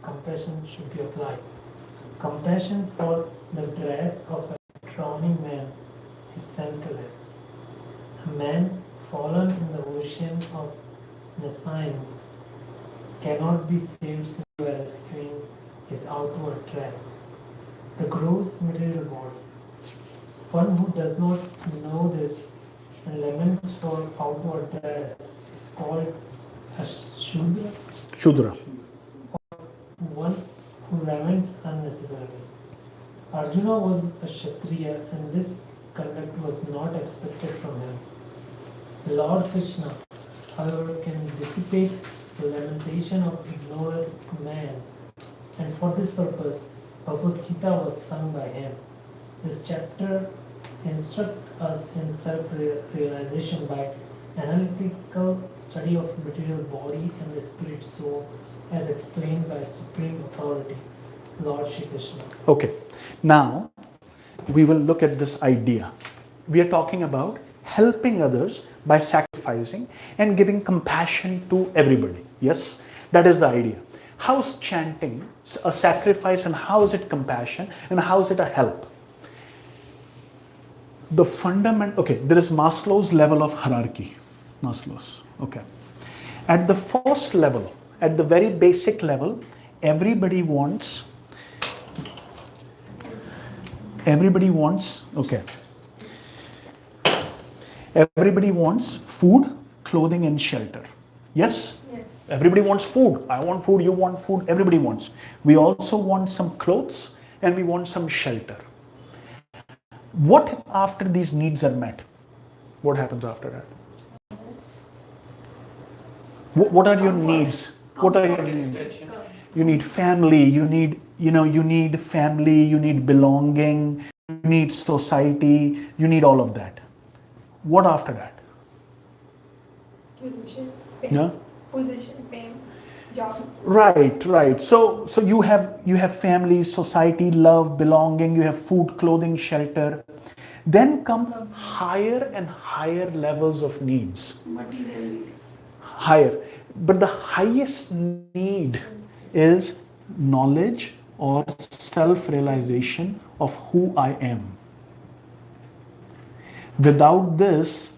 compassion should be applied. Compassion for the dress of a drowning man is senseless. A man fallen in the ocean of nescience cannot be saved simply by rescuing his outward dress, the gross material body. One who does not know this and laments for outward dress is called a Shudra, Shudra. one who laments unnecessarily. Arjuna was a Kshatriya and this conduct was not expected from him. Lord Krishna, however, can dissipate the lamentation of ignorant man, and for this purpose, Bhagavad Gita was sung by him. This chapter instructs us in self-realization by analytical study of material body and the spirit soul, as explained by Supreme Authority, Lord Shri Krishna. Okay, now we will look at this idea. We are talking about helping others by sacrificing and giving compassion to everybody. Yes, that is the idea. How is chanting a sacrifice and how is it compassion and how is it a help? The fundamental, okay, there is Maslow's level of hierarchy. Maslow's, okay. At the first level, at the very basic level, everybody wants, okay. Everybody wants food, clothing and shelter. Yes? Yes. Everybody wants food. I want food, you want food, everybody wants. We also want some clothes and we want some shelter. What after these needs are met? What happens after that? What are your needs? What are your needs? You need family, you need family, you need belonging, you need society, you need all of that. What after that? Position, fame. Yeah? Position, fame, job. Right. So you have family, society, love, belonging, you have food, clothing, shelter. Then come higher and higher levels of needs. Material needs. Higher. But the highest need is knowledge or self-realization of who I am. Without this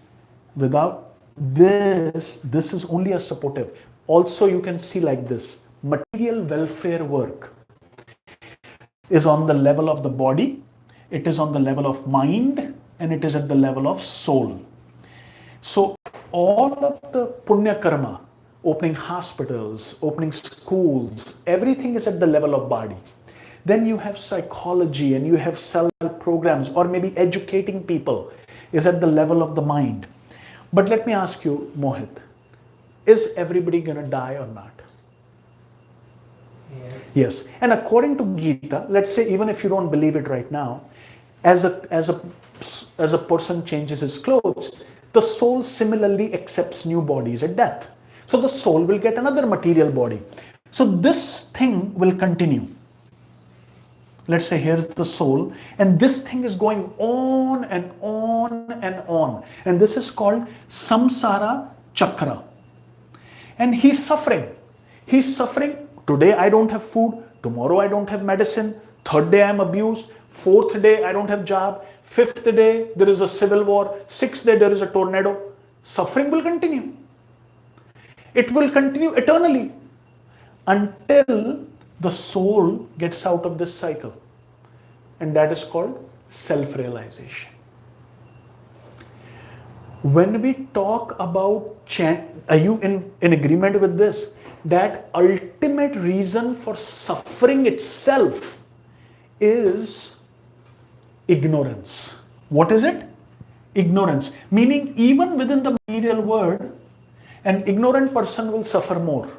is only a supportive. Also, you can see like this. Material welfare work is on the level of the body, it is on the level of mind, and it is at the level of soul. So all of the punya karma, opening hospitals, opening schools, everything is at the level of body. Then you have psychology and you have self-help programs or maybe educating people is at the level of the mind. But let me ask you, Mohit, is everybody going to die or not? Yes. And according to Gita, let's say even if you don't believe it right now, as a person changes his clothes, the soul similarly accepts new bodies at death. So the soul will get another material body. So this thing will continue. Let's say here's the soul, and this thing is going on and on and on. And this is called samsara chakra. And he's suffering. He's suffering. Today I don't have food. Tomorrow I don't have medicine. Third day I'm abused. Fourth day I don't have job. Fifth day there is a civil war. Sixth day there is a tornado. Suffering will continue. It will continue eternally until the soul gets out of this cycle. And that is called self-realization. When we talk about are you in agreement with this? That ultimate reason for suffering itself is ignorance. What is it? Ignorance. Meaning even within the material world, an ignorant person will suffer more.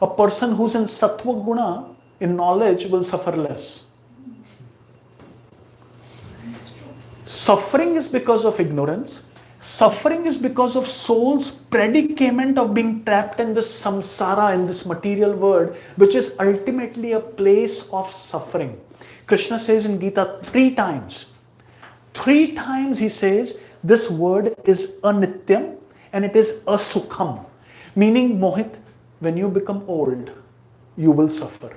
A person who's in sattva guna, in knowledge, will suffer less. Suffering is because of ignorance. Suffering is because of soul's predicament of being trapped in this samsara, in this material world, which is ultimately a place of suffering. Krishna says in Gita 3 times. 3 times he says this word is anityam and it is asukham. Meaning, Mohit, when you become old, you will suffer.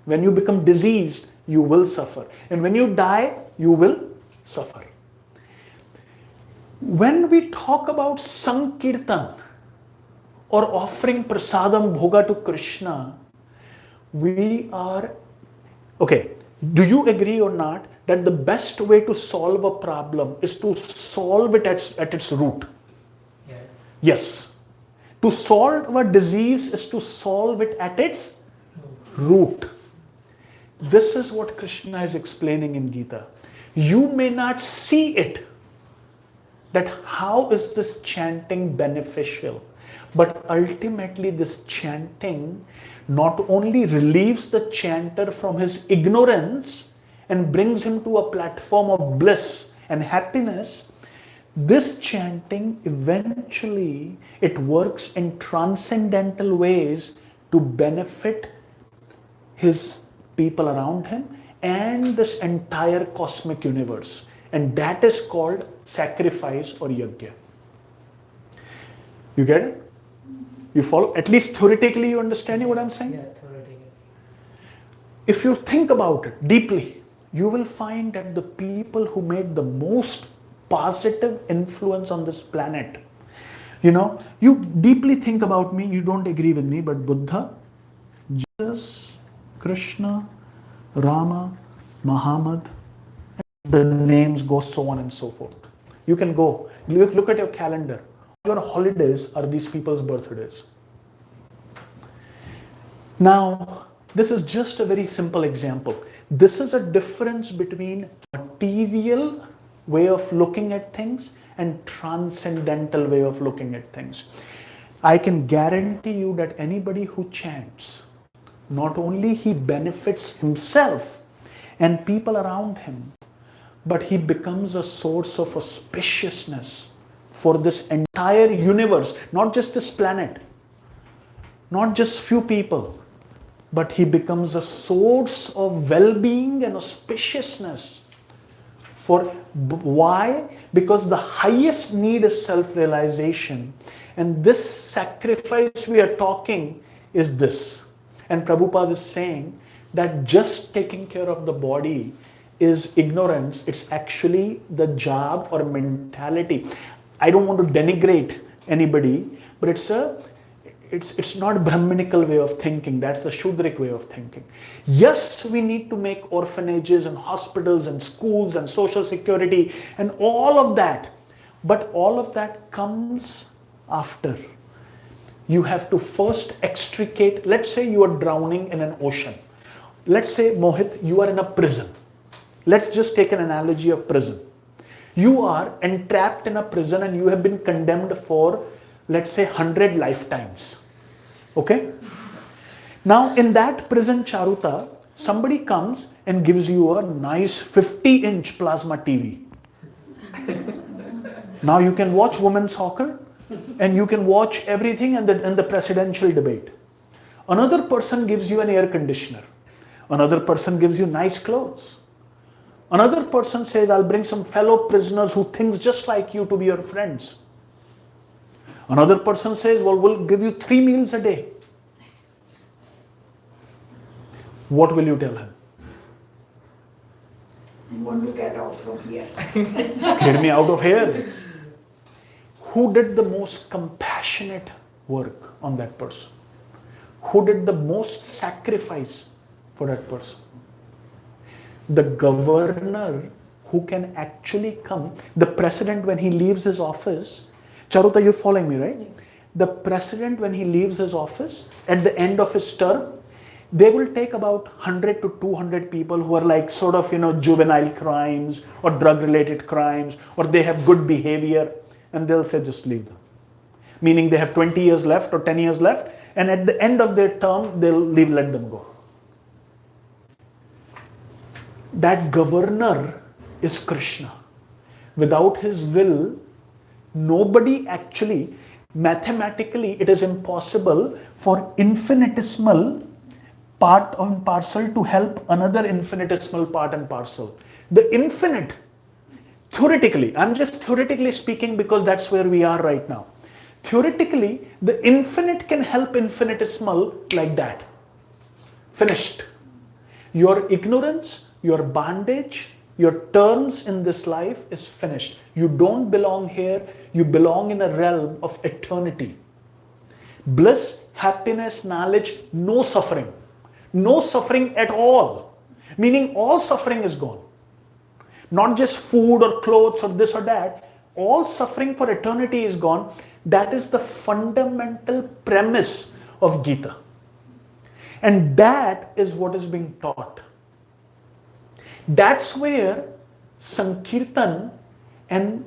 When you become diseased, you will suffer. And when you die, you will suffer. When we talk about Sankirtan or offering prasadam bhoga to Krishna, we are, okay, do you agree or not that the best way to solve a problem is to solve it at its root? Yes. Yes. To solve a disease is to solve it at its root. This is what Krishna is explaining in Gita. You may not see it, that how is this chanting beneficial, but ultimately this chanting not only relieves the chanter from his ignorance and brings him to a platform of bliss and happiness, this chanting eventually it works in transcendental ways to benefit his people around him and this entire cosmic universe, and that is called sacrifice or yajna. You get it? You follow? At least theoretically you understand what I'm saying? Yeah, theoretically. If you think about it deeply, you will find that the people who made the most positive influence on this planet, you deeply think about me, you don't agree with me, but Buddha, Jesus, Krishna, Rama, Muhammad, the names go so on and so forth. You can go, look at your calendar. Your holidays are these people's birthdays. Now, this is just a very simple example. This is a difference between material way of looking at things and transcendental way of looking at things. I can guarantee you that anybody who chants, not only he benefits himself and people around him, but he becomes a source of auspiciousness for this entire universe, not just this planet, not just few people, but he becomes a source of well-being and auspiciousness. Why? Because the highest need is self-realization, and this sacrifice we are talking is this. And Prabhupada is saying that just taking care of the body is ignorance. It's actually the job or mentality. I don't want to denigrate anybody, but it's not a Brahminical way of thinking. That's the Shudrik way of thinking. Yes, we need to make orphanages and hospitals and schools and social security and all of that. But all of that comes after. You have to first extricate. Let's say you are drowning in an ocean. Let's say, Mohit, you are in a prison. Let's just take an analogy of prison. You are entrapped in a prison and you have been condemned for, let's say, 100 lifetimes. Okay? Now, in that prison, Charuta, somebody comes and gives you a nice 50-inch plasma TV. Now you can watch women's soccer and you can watch everything and the presidential debate. Another person gives you an air conditioner. Another person gives you nice clothes. Another person says, I'll bring some fellow prisoners who think just like you to be your friends. Another person says, well, we'll give you 3 meals a day. What will you tell him? I want to get out from here. Get me out of here. Who did the most compassionate work on that person? Who did the most sacrifice for that person? The governor who can actually come, the president when he leaves his office, Charuta, you're following me, right? The president when he leaves his office, at the end of his term, they will take about 100 to 200 people who are like sort of, juvenile crimes or drug related crimes, or they have good behavior, and they'll say just leave them. Meaning they have 20 years left or 10 years left, and at the end of their term, they'll let them go. That governor is Krishna. Without his will, nobody actually, mathematically, it is impossible for infinitesimal part and parcel to help another infinitesimal part and parcel. The infinite, theoretically, I'm just theoretically speaking because that's where we are right now. Theoretically, the infinite can help infinitesimal like that. Finished. Your ignorance, your bondage, Your terms in this life is finished. You don't belong here. You belong in a realm of eternity. Bliss, happiness, knowledge, no suffering. No suffering at all. Meaning all suffering is gone. Not just food or clothes or this or that. All suffering for eternity is gone. That is the fundamental premise of Gita. And that is what is being taught. That's where Sankirtan and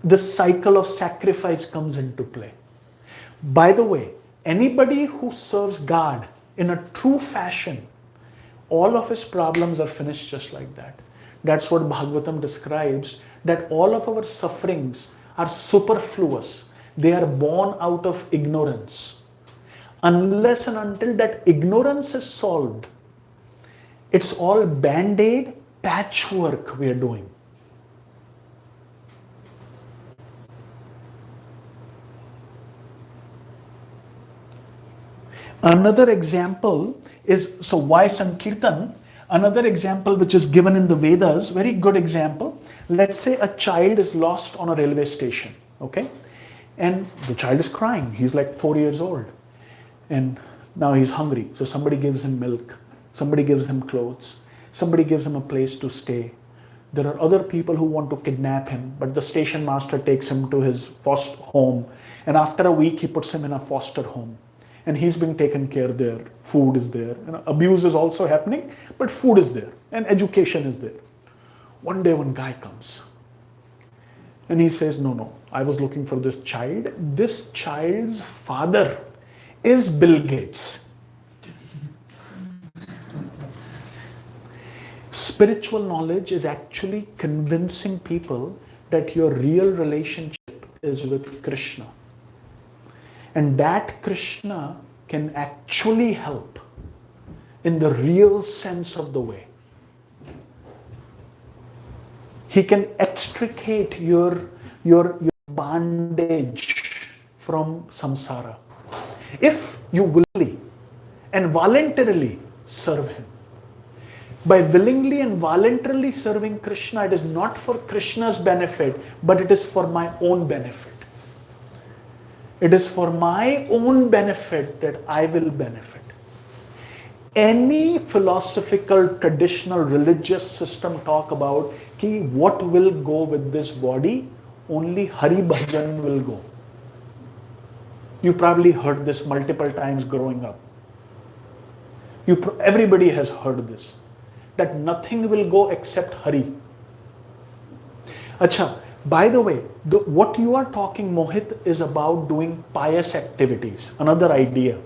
the cycle of sacrifice comes into play. By the way, anybody who serves God in a true fashion, all of his problems are finished just like that. That's what Bhagavatam describes, that all of our sufferings are superfluous. They are born out of ignorance. Unless and until that ignorance is solved, it's all band-aid patchwork we are doing. Another example is, so why Sankirtan? Another example which is given in the Vedas, very good example. Let's say a child is lost on a railway station, okay? And the child is crying. He's like 4 years old. And now he's hungry. So somebody gives him milk. Somebody gives him clothes. Somebody gives him a place to stay. There are other people who want to kidnap him, but the station master takes him to his foster home. And after a week, he puts him in a foster home. And he's being taken care there. Food is there. Abuse is also happening, but food is there. And education is there. One day, one guy comes. And he says, no, I was looking for this child. This child's father is Bill Gates. Spiritual knowledge is actually convincing people that your real relationship is with Krishna. And that Krishna can actually help in the real sense of the way. He can extricate your bondage from samsara if you willingly and voluntarily serve him. By willingly and voluntarily serving Krishna, it is not for Krishna's benefit, but it is for my own benefit. It is for my own benefit that I will benefit. Any philosophical, traditional, religious system talk about ki what will go with this body, only Hari Bhajan will go. You probably heard this multiple times growing up. Everybody has heard this. That nothing will go except Hari. Acha, by the way, what you are talking, Mohit, is about doing pious activities. Another idea.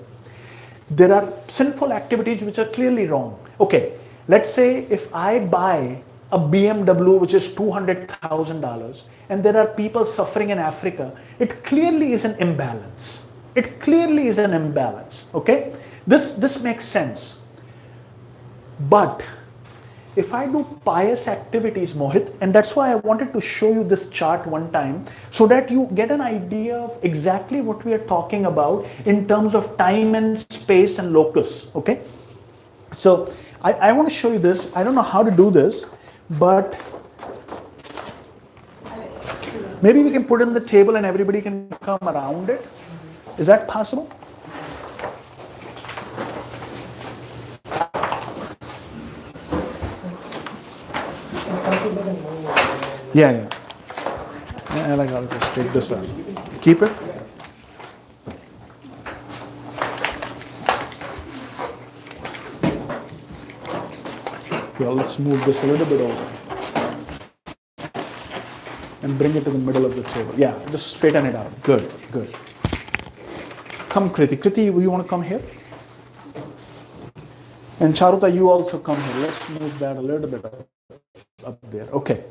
There are sinful activities which are clearly wrong. Okay, let's say if I buy a BMW which is $200,000 and there are people suffering in Africa, it clearly is an imbalance. It clearly is an imbalance. Okay, this makes sense. But if I do pious activities, Mohit, and that's why I wanted to show you this chart one time so that you get an idea of exactly what we are talking about in terms of time and space and locus, okay? So I want to show you this. I don't know how to do this, but maybe we can put it on the table and everybody can come around it. Is that possible? Yeah. I'll just take this one. Keep it. Well, let's move this a little bit over and bring it to the middle of the table. Yeah, just straighten it out. Good. Come, Kriti. Kriti, you want to come here? And Charuta, you also come here. Let's move that a little bit up there. Okay.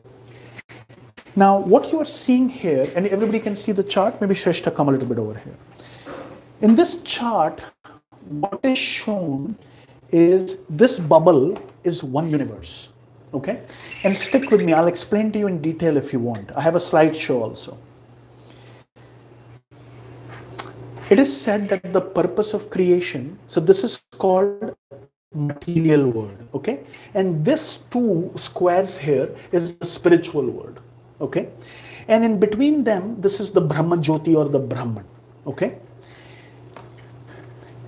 Now, what you are seeing here, and everybody can see the chart. Maybe Shrestha, come a little bit over here. In this chart, what is shown is this bubble is one universe. Okay? And stick with me. I'll explain to you in detail if you want. I have a slideshow also. It is said that the purpose of creation, so this is called material world, okay? And this 2 squares here is the spiritual world, okay? And in between them, this is the Brahma Jyoti or the Brahman, okay?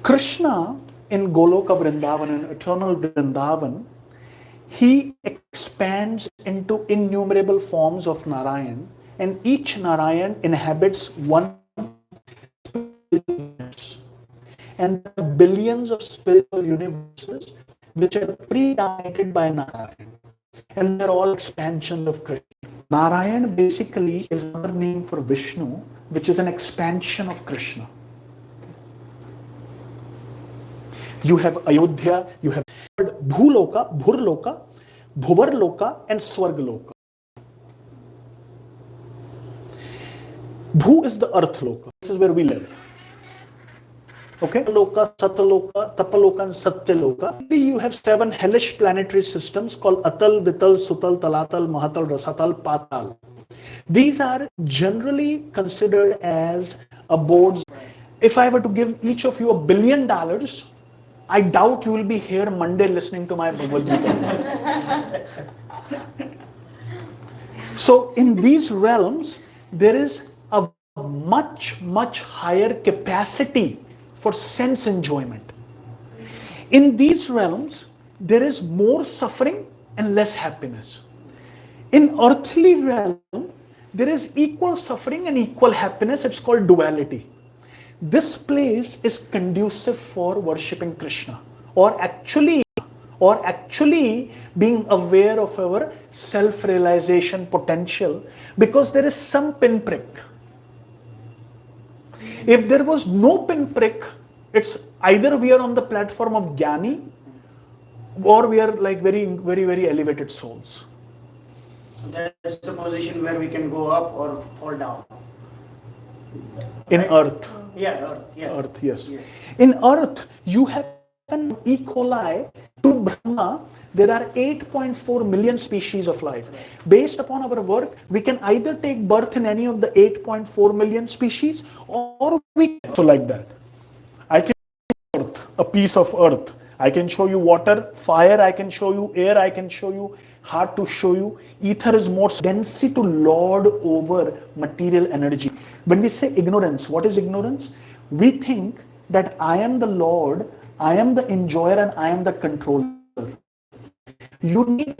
Krishna in Goloka Vrindavan, in eternal Vrindavan, he expands into innumerable forms of Narayan, and each Narayan inhabits one universe. And there are billions of spiritual universes which are predominated by Narayan, and they're all expansions of Krishna. Narayan basically is another name for Vishnu, which is an expansion of Krishna. You have Ayodhya, you have Bhuloka, Bhurloka, Bhuvarloka, and Swargaloka. Bhu is the earth loka. This is where we live. Okay? Loka, Sataloka, Tapaloka, and Satyaloka. You have 7 hellish planetary systems called Atal, Vital, Sutal, Talatal, Mahatal, Rasatal, Patal. These are generally considered as abodes. If I were to give each of you $1 billion, I doubt you will be here Monday listening to my Bhagavad Gita. So in these realms, there is a much, much higher capacity for sense enjoyment. In these realms, there is more suffering and less happiness. In earthly realm, there is equal suffering and equal happiness. It's called duality. This place is conducive for worshipping Krishna, or actually being aware of our self-realization potential, because there is some pinprick. If there was no pinprick, it's either we are on the platform of Jnani, or we are like very, very, very elevated souls. That's the position where we can go up or fall down. In earth. Yeah, earth. Yeah. Earth, yes. In earth, you have an E. coli to Brahma. There are 8.4 million species of life. Based upon our work, we can either take birth in any of the 8.4 million species, or we can so like that. I can show you earth, a piece of earth. I can show you water, fire, I can show you air, I can show you heart to show you. Ether is more density to lord over material energy. When we say ignorance, what is ignorance? We think that I am the Lord, I am the enjoyer, and I am the controller. You need,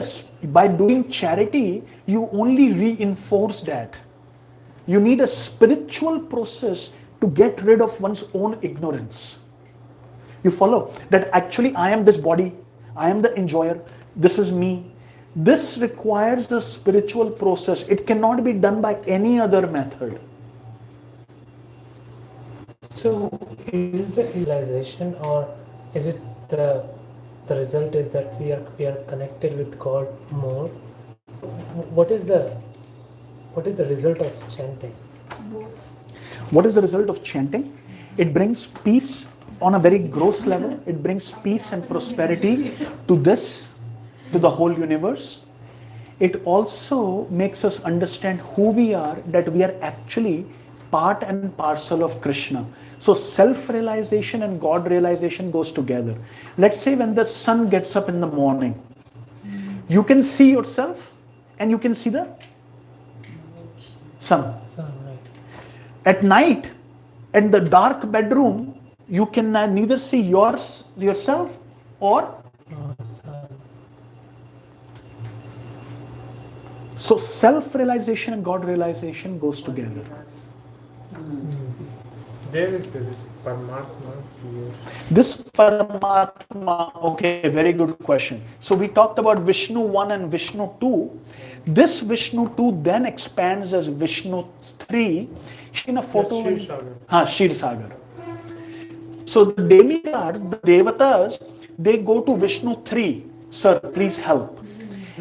by doing charity, you only reinforce that. You need a spiritual process to get rid of one's own ignorance. You follow? That actually I am this body, I am the enjoyer, this is me. This requires the spiritual process. It cannot be done by any other method. So is the realization, or is it the result is that we are connected with God more? What is the result of chanting? What is the result of chanting? It brings peace on a very gross level. It brings peace and prosperity to the whole universe. It also makes us understand who we are, that we are actually part and parcel of Krishna. So self-realization and God realization goes together. Let's say when the sun gets up in the morning, you can see yourself and you can see the sun. Right. At night, in the dark bedroom, you can neither see yourself or so self-realization and God realization goes together. There is this Paramatma here. This Paramatma, okay, very good question. So we talked about Vishnu 1 and Vishnu 2. This Vishnu 2 then expands as Vishnu 3 in a photo. Shir Sagar. So the demigods, the devatas, they go to Vishnu 3. Sir, please help.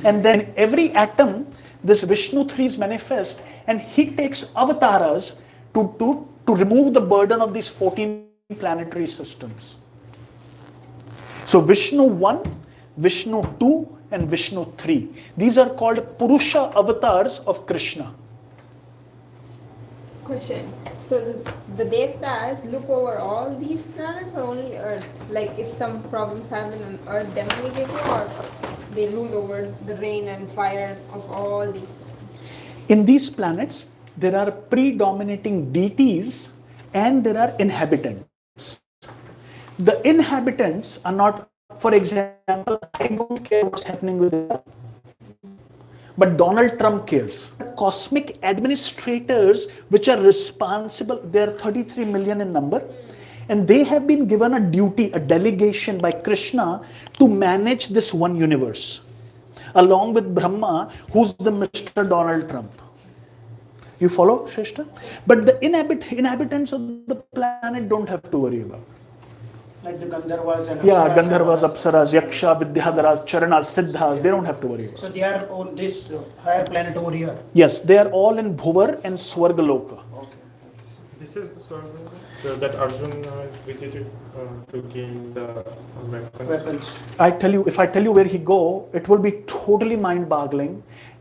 And then every atom, this Vishnu 3 is manifest, and he takes avatars to remove the burden of these 14 planetary systems. So Vishnu 1, Vishnu 2, and Vishnu 3. These are called Purusha avatars of Krishna. Question. So the Devtas look over all these planets or only Earth? Like if some problems happen on Earth, then we get it, or they rule over the rain and fire of all these planets? In these planets, there are predominating deities and there are inhabitants. The inhabitants are not, for example, I don't care what's happening with them, but Donald Trump cares. Cosmic administrators which are responsible, they are 33 million in number, and they have been given a duty, a delegation by Krishna to manage this one universe, along with Brahma, who's the Mr. Donald Trump. You follow, Shrestha? But the inhabitants of the planet don't have to worry about. Like the Gandharvas and Yeah, Gandharvas, Apsaras, Yaksha, Vidyadharas, Charanas, Siddhas, they don't have to worry about. So they are on this higher planet over here. Yes, they are all in Bhuvar and Swargaloka. Okay. This is the Swarga that Arjuna visited to gain the Weapons. If I tell you where he go, it will be totally mind-boggling.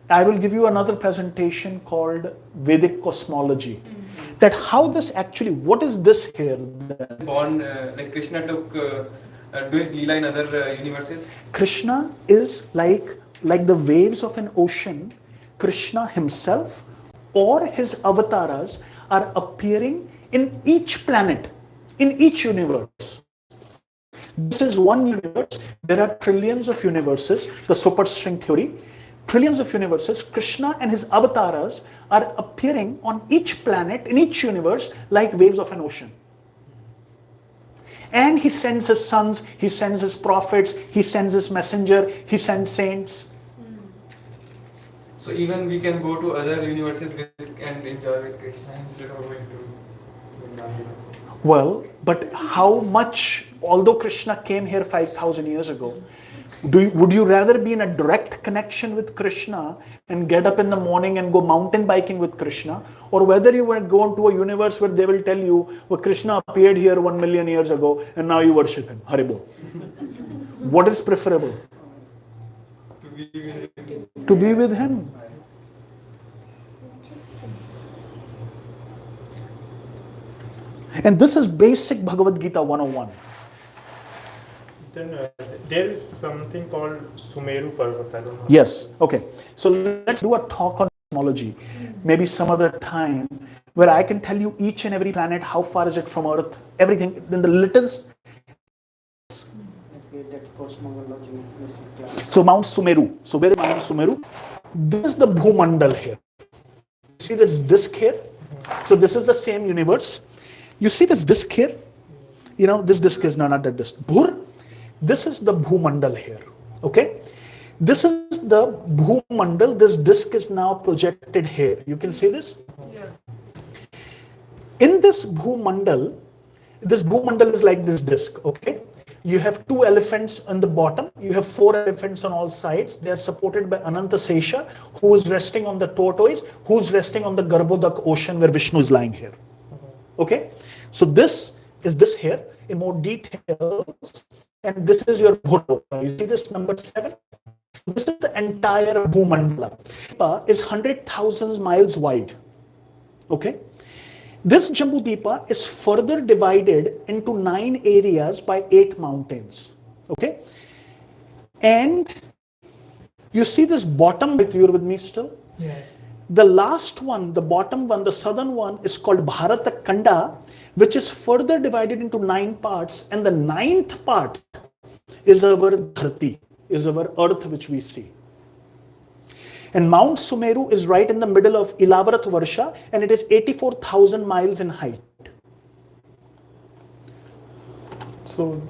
I will give you another presentation called Vedic Cosmology. That how this actually, what is this here? Born like Krishna took do his Leela in other universes. Krishna is like the waves of an ocean. Krishna himself or his avatars are appearing in each planet, in each universe. This is one universe. There are trillions of universes, the superstring theory. Trillions of universes. Krishna and his avatars are appearing on each planet, in each universe, like waves of an ocean. And he sends his sons, he sends his prophets, he sends his messenger, he sends saints. So even we can go to other universes and enjoy with Krishna instead of going to Vrindavan. Well, but how much, although Krishna came here 5,000 years ago, would you rather be in a direct connection with Krishna and get up in the morning and go mountain biking with Krishna, or whether you would go into a universe where they will tell you, well, Krishna appeared here 1 million years ago and now you worship him, Haribo. What is preferable? To be with him. And this is basic Bhagavad Gita 101. Then there is something called Sumeru Parvat. I don't know. Yes. Okay. So let's do a talk on cosmology, maybe some other time, where I can tell you each and every planet, how far is it from Earth, everything. In the littles. So Mount Sumeru. So where is Mount Sumeru? This is the Bhumandal here. See this disk here? So this is the same universe. You see this disk here? You know, this disk is not that disk. Bhur. This is the Bhumandal here, okay? This is the Bhumandal. This disk is now projected here. You can see this? Yeah. In this Bhumandal is like this disk, okay? You have 2 elephants on the bottom. You have 4 elephants on all sides. They are supported by Anantasesha, who is resting on the tortoise, who is resting on the Garbhodak ocean where Vishnu is lying here, okay? So this is this here in more details. And this is your Bhurlo. You see this number 7? This is the entire Bhumandala. Is 100,000 miles wide. Okay? This Jambudipa is further divided into 9 areas by 8 mountains. Okay? And you see this bottom, you're with me still? Yeah. The last one, the bottom one, the southern one is called Bharata Kanda, which is further divided into 9 parts, and the 9th part is our Dharti, is our earth which we see. And Mount Sumeru is right in the middle of Ilavarat Varsha, and it is 84,000 miles in height. So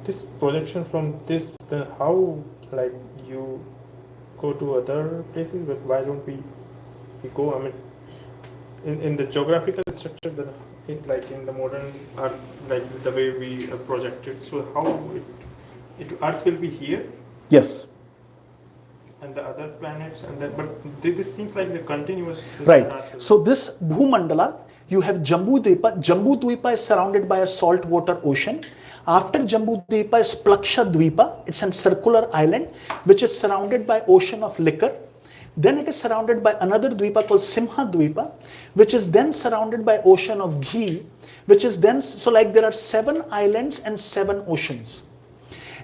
this projection from this, then how like you go to other places, but why don't we go? I mean, in the geographical structure, then like in the modern Earth, like the way we project it. So how Earth will be here? Yes. And the other planets, and that, but this seems like the continuous. Right. So this Bhumandala, you have Jambudvipa. Jambudvipa is surrounded by a saltwater ocean. After Jambudvipa is Plaksha Dvipa. It's a circular island which is surrounded by ocean of liquor. Then it is surrounded by another Dvipa called Simha Dvipa, which is then surrounded by ocean of Ghee, which is then, so like there are 7 islands and 7 oceans.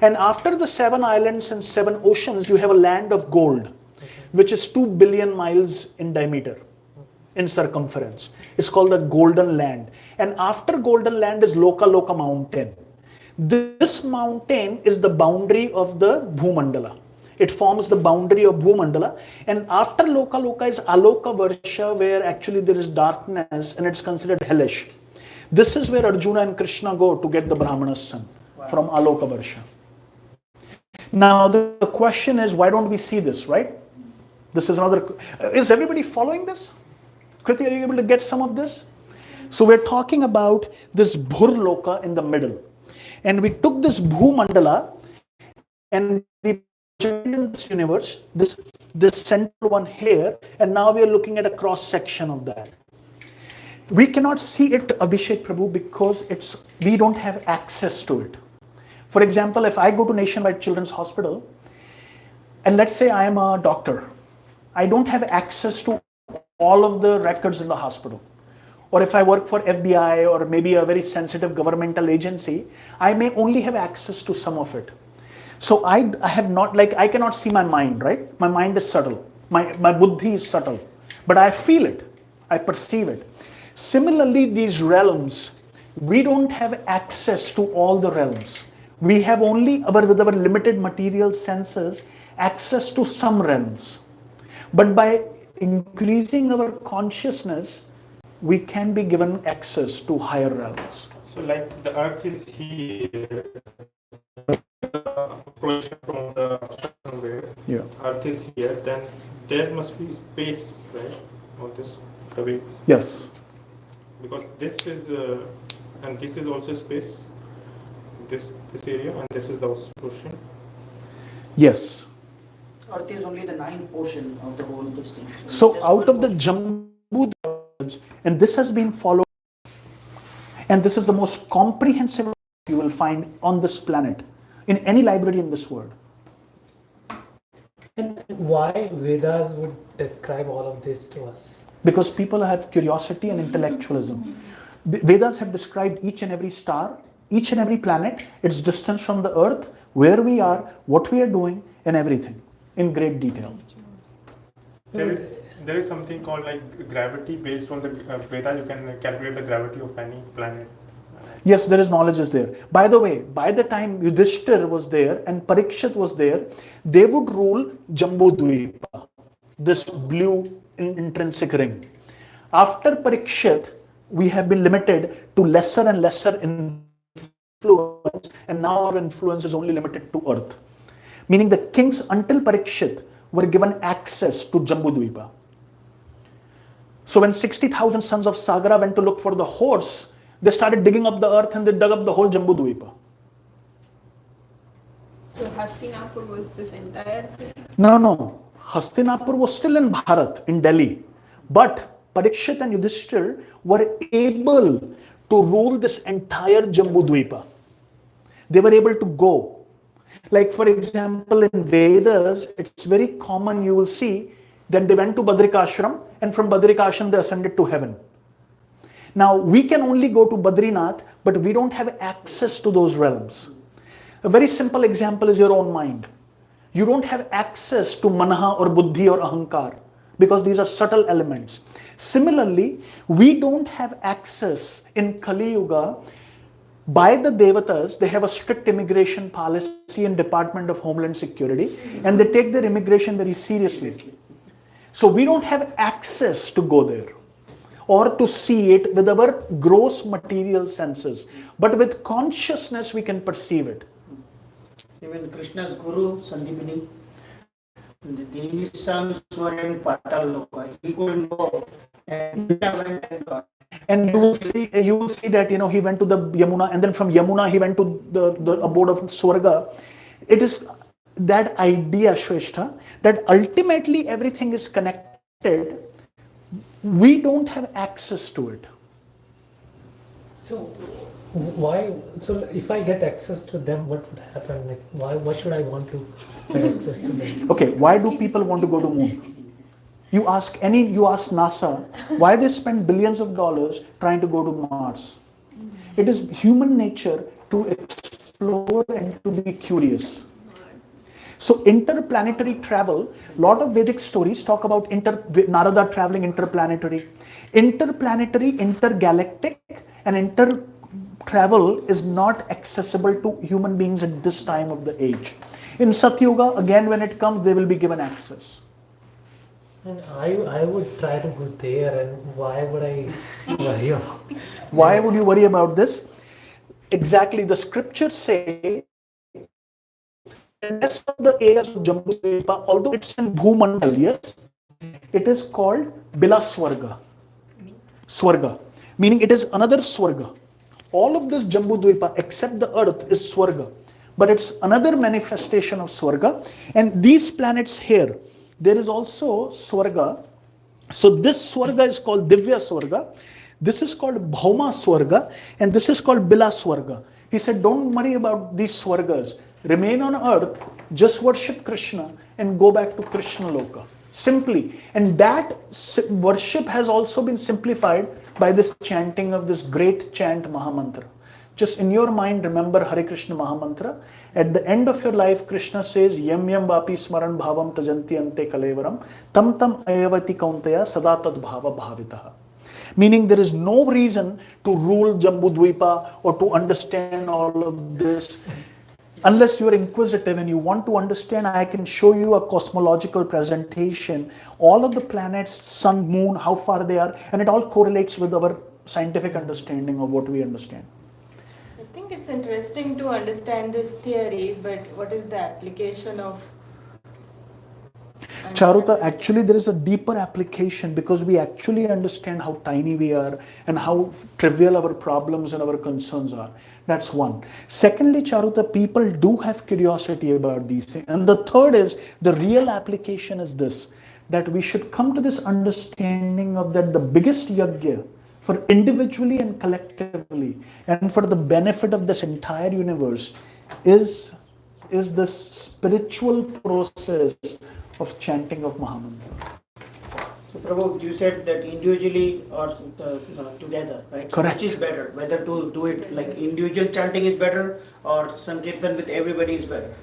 And after the 7 islands and 7 oceans, you have a land of gold, which is 2 billion miles in diameter, in circumference. It's called the Golden Land. And after Golden Land is Loka Loka mountain. This mountain is the boundary of the Bhumandala. It forms the boundary of Bhumandala. And after Loka Loka is Aloka Varsha, where actually there is darkness and it's considered hellish. This is where Arjuna and Krishna go to get the Brahmana's son, from Aloka Varsha. Now the question is, why don't we see this, right? This is another, is everybody following this? Kriti, are you able to get some of this? So we're talking about this Bhur Loka in the middle. And we took this Bhumandala and we in this universe, this central one here, and now we are looking at a cross section of that. We cannot see it, Abhishek Prabhu, because we don't have access to it. For example, if I go to Nationwide Children's Hospital, and let's say I am a doctor, I don't have access to all of the records in the hospital. Or if I work for FBI or maybe a very sensitive governmental agency, I may only have access to some of it. So I have not, like, I cannot see my mind, right? My mind is subtle. My buddhi is subtle. But I feel it. I perceive it. Similarly, these realms, we don't have access to all the realms. We have only, with our limited material senses, access to some realms. But by increasing our consciousness, we can be given access to higher realms. So like the earth is here, projection from the somewhere. Yeah. Earth is here, then there must be space, right? On this, the way. Yes. Because this is, and this is also space. This area, and this is the ocean. Yes. Earth is only the 9th portion of the whole of this thing. So out of the Jambu, and this has been followed, and this is the most comprehensive you will find on this planet, in any library in this world. And why Vedas would describe all of this to us? Because people have curiosity and intellectualism. The Vedas have described each and every star, each and every planet, its distance from the earth, where we are, what we are doing, and everything in great detail. There is something called like gravity. Based on the Veda, you can calculate the gravity of any planet. Yes, there is knowledge is there. By the way, by the time Yudhishthir was there and Parikshit was there, they would rule Jambu Dvipa, this blue intrinsic ring. After Parikshit, we have been limited to lesser and lesser influence, and now our influence is only limited to earth. Meaning the kings until Parikshit were given access to Jambu Dvipa. So when 60,000 sons of Sagara went to look for the horse, they started digging up the earth and they dug up the whole Jambu Dvipa. So Hastinapur was this entire thing? No. Hastinapur was still in Bharat, in Delhi. But Parikshit and Yudhishthir were able to rule this entire Jambu Dvipa. They were able to go. Like for example, in Vedas, it's very common, you will see that they went to Badrikashram and from Badrikashram they ascended to heaven. Now we can only go to Badrinath, but we don't have access to those realms. A very simple example is your own mind. You don't have access to Manaha or Buddhi or Ahankar because these are subtle elements. Similarly, we don't have access in Kali Yuga. By the Devatas, they have a strict immigration policy in Department of Homeland Security, and they take their immigration very seriously. So we don't have access to go there or to see it with our gross material senses. But with consciousness, we can perceive it. Even Krishna's Guru, Sandipini, these sons were in Patal Loka. He couldn't go. And he went and got. And you will see that, he went to the Yamuna, and then from Yamuna, he went to the abode of Swarga. It is that idea, Shweshta, that ultimately everything is connected. We don't have access to it. So why? So if I get access to them, what would happen? Like, why should I want to get access to them? Okay, why do people want to go to moon? You ask NASA why they spend billions of dollars trying to go to Mars. It is human nature to explore and to be curious. So interplanetary travel, lot of Vedic stories talk about Narada traveling interplanetary. Intergalactic and inter travel is not accessible to human beings at this time of the age. In Satyuga, again when it comes, they will be given access. And I would try to go there, and why would I worry about it? Why would you worry about this? Exactly, the scriptures say the rest of the areas of Jambudvipa, although it's in Bhumandal, yes, it is called Bila Swarga. Swarga, meaning it is another Swarga. All of this Jambudvipa except the earth is Swarga, but it's another manifestation of Swarga. And these planets here, there is also Swarga. So this Swarga is called Divya Swarga. This is called Bhauma Swarga, and this is called Bila Swarga. He said, don't worry about these Swargas. Remain on earth, just worship Krishna and go back to Krishna Loka. Simply. And that worship has also been simplified by this chanting of this great chant Mahamantra. Just in your mind, remember Hare Krishna Mahamantra. At the end of your life, Krishna says, Yam yam vapi smaran bhavam tajanti ante kalevaram, tam tam ayavati kauntaya sada tad bhava bhavitaha. Meaning there is no reason to rule Jambudvipa or to understand all of this. Unless you are inquisitive and you want to understand, I can show you a cosmological presentation, all of the planets, sun, moon, how far they are, and it all correlates with our scientific understanding of what we understand. I think it's interesting to understand this theory, but what is the application of? Charuta, actually there is a deeper application because we actually understand how tiny we are and how trivial our problems and our concerns are. That's one. Secondly, Charuta, people do have curiosity about these things. And the third is, the real application is this, that we should come to this understanding of that the biggest yajna for individually and collectively and for the benefit of this entire universe is this spiritual process of chanting of Mahamantra. So Prabhu, you said that individually or together, right? Correct. Which is better? Whether to do it like individual chanting is better or Sankirtan with everybody is better?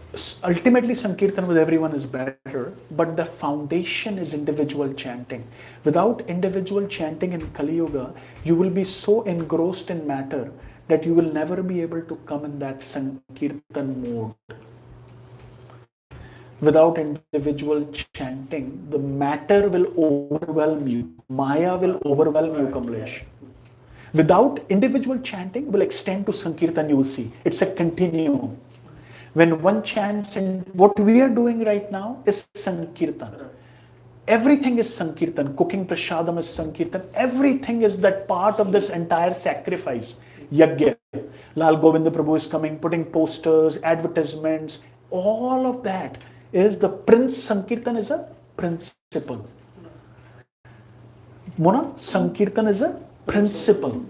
Ultimately, Sankirtan with everyone is better, but the foundation is individual chanting. Without individual chanting in Kali Yuga, you will be so engrossed in matter that you will never be able to come in that Sankirtan mode. Without individual chanting, the matter will overwhelm you. Maya will overwhelm you, Kamlesh. Without individual chanting, will extend to Sankirtan, you will see. It's a continuum. When one chants, and what we are doing right now is Sankirtan. Everything is Sankirtan. Cooking Prashadam is Sankirtan. Everything is that part of this entire sacrifice. Yajna. Lal Govinda Prabhu is coming, putting posters, advertisements, all of that is the Prince. Sankirtan is a principle. Mona, Sankirtan is a principle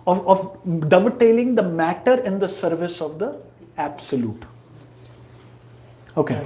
of dovetailing the matter in the service of the absolute. Okay.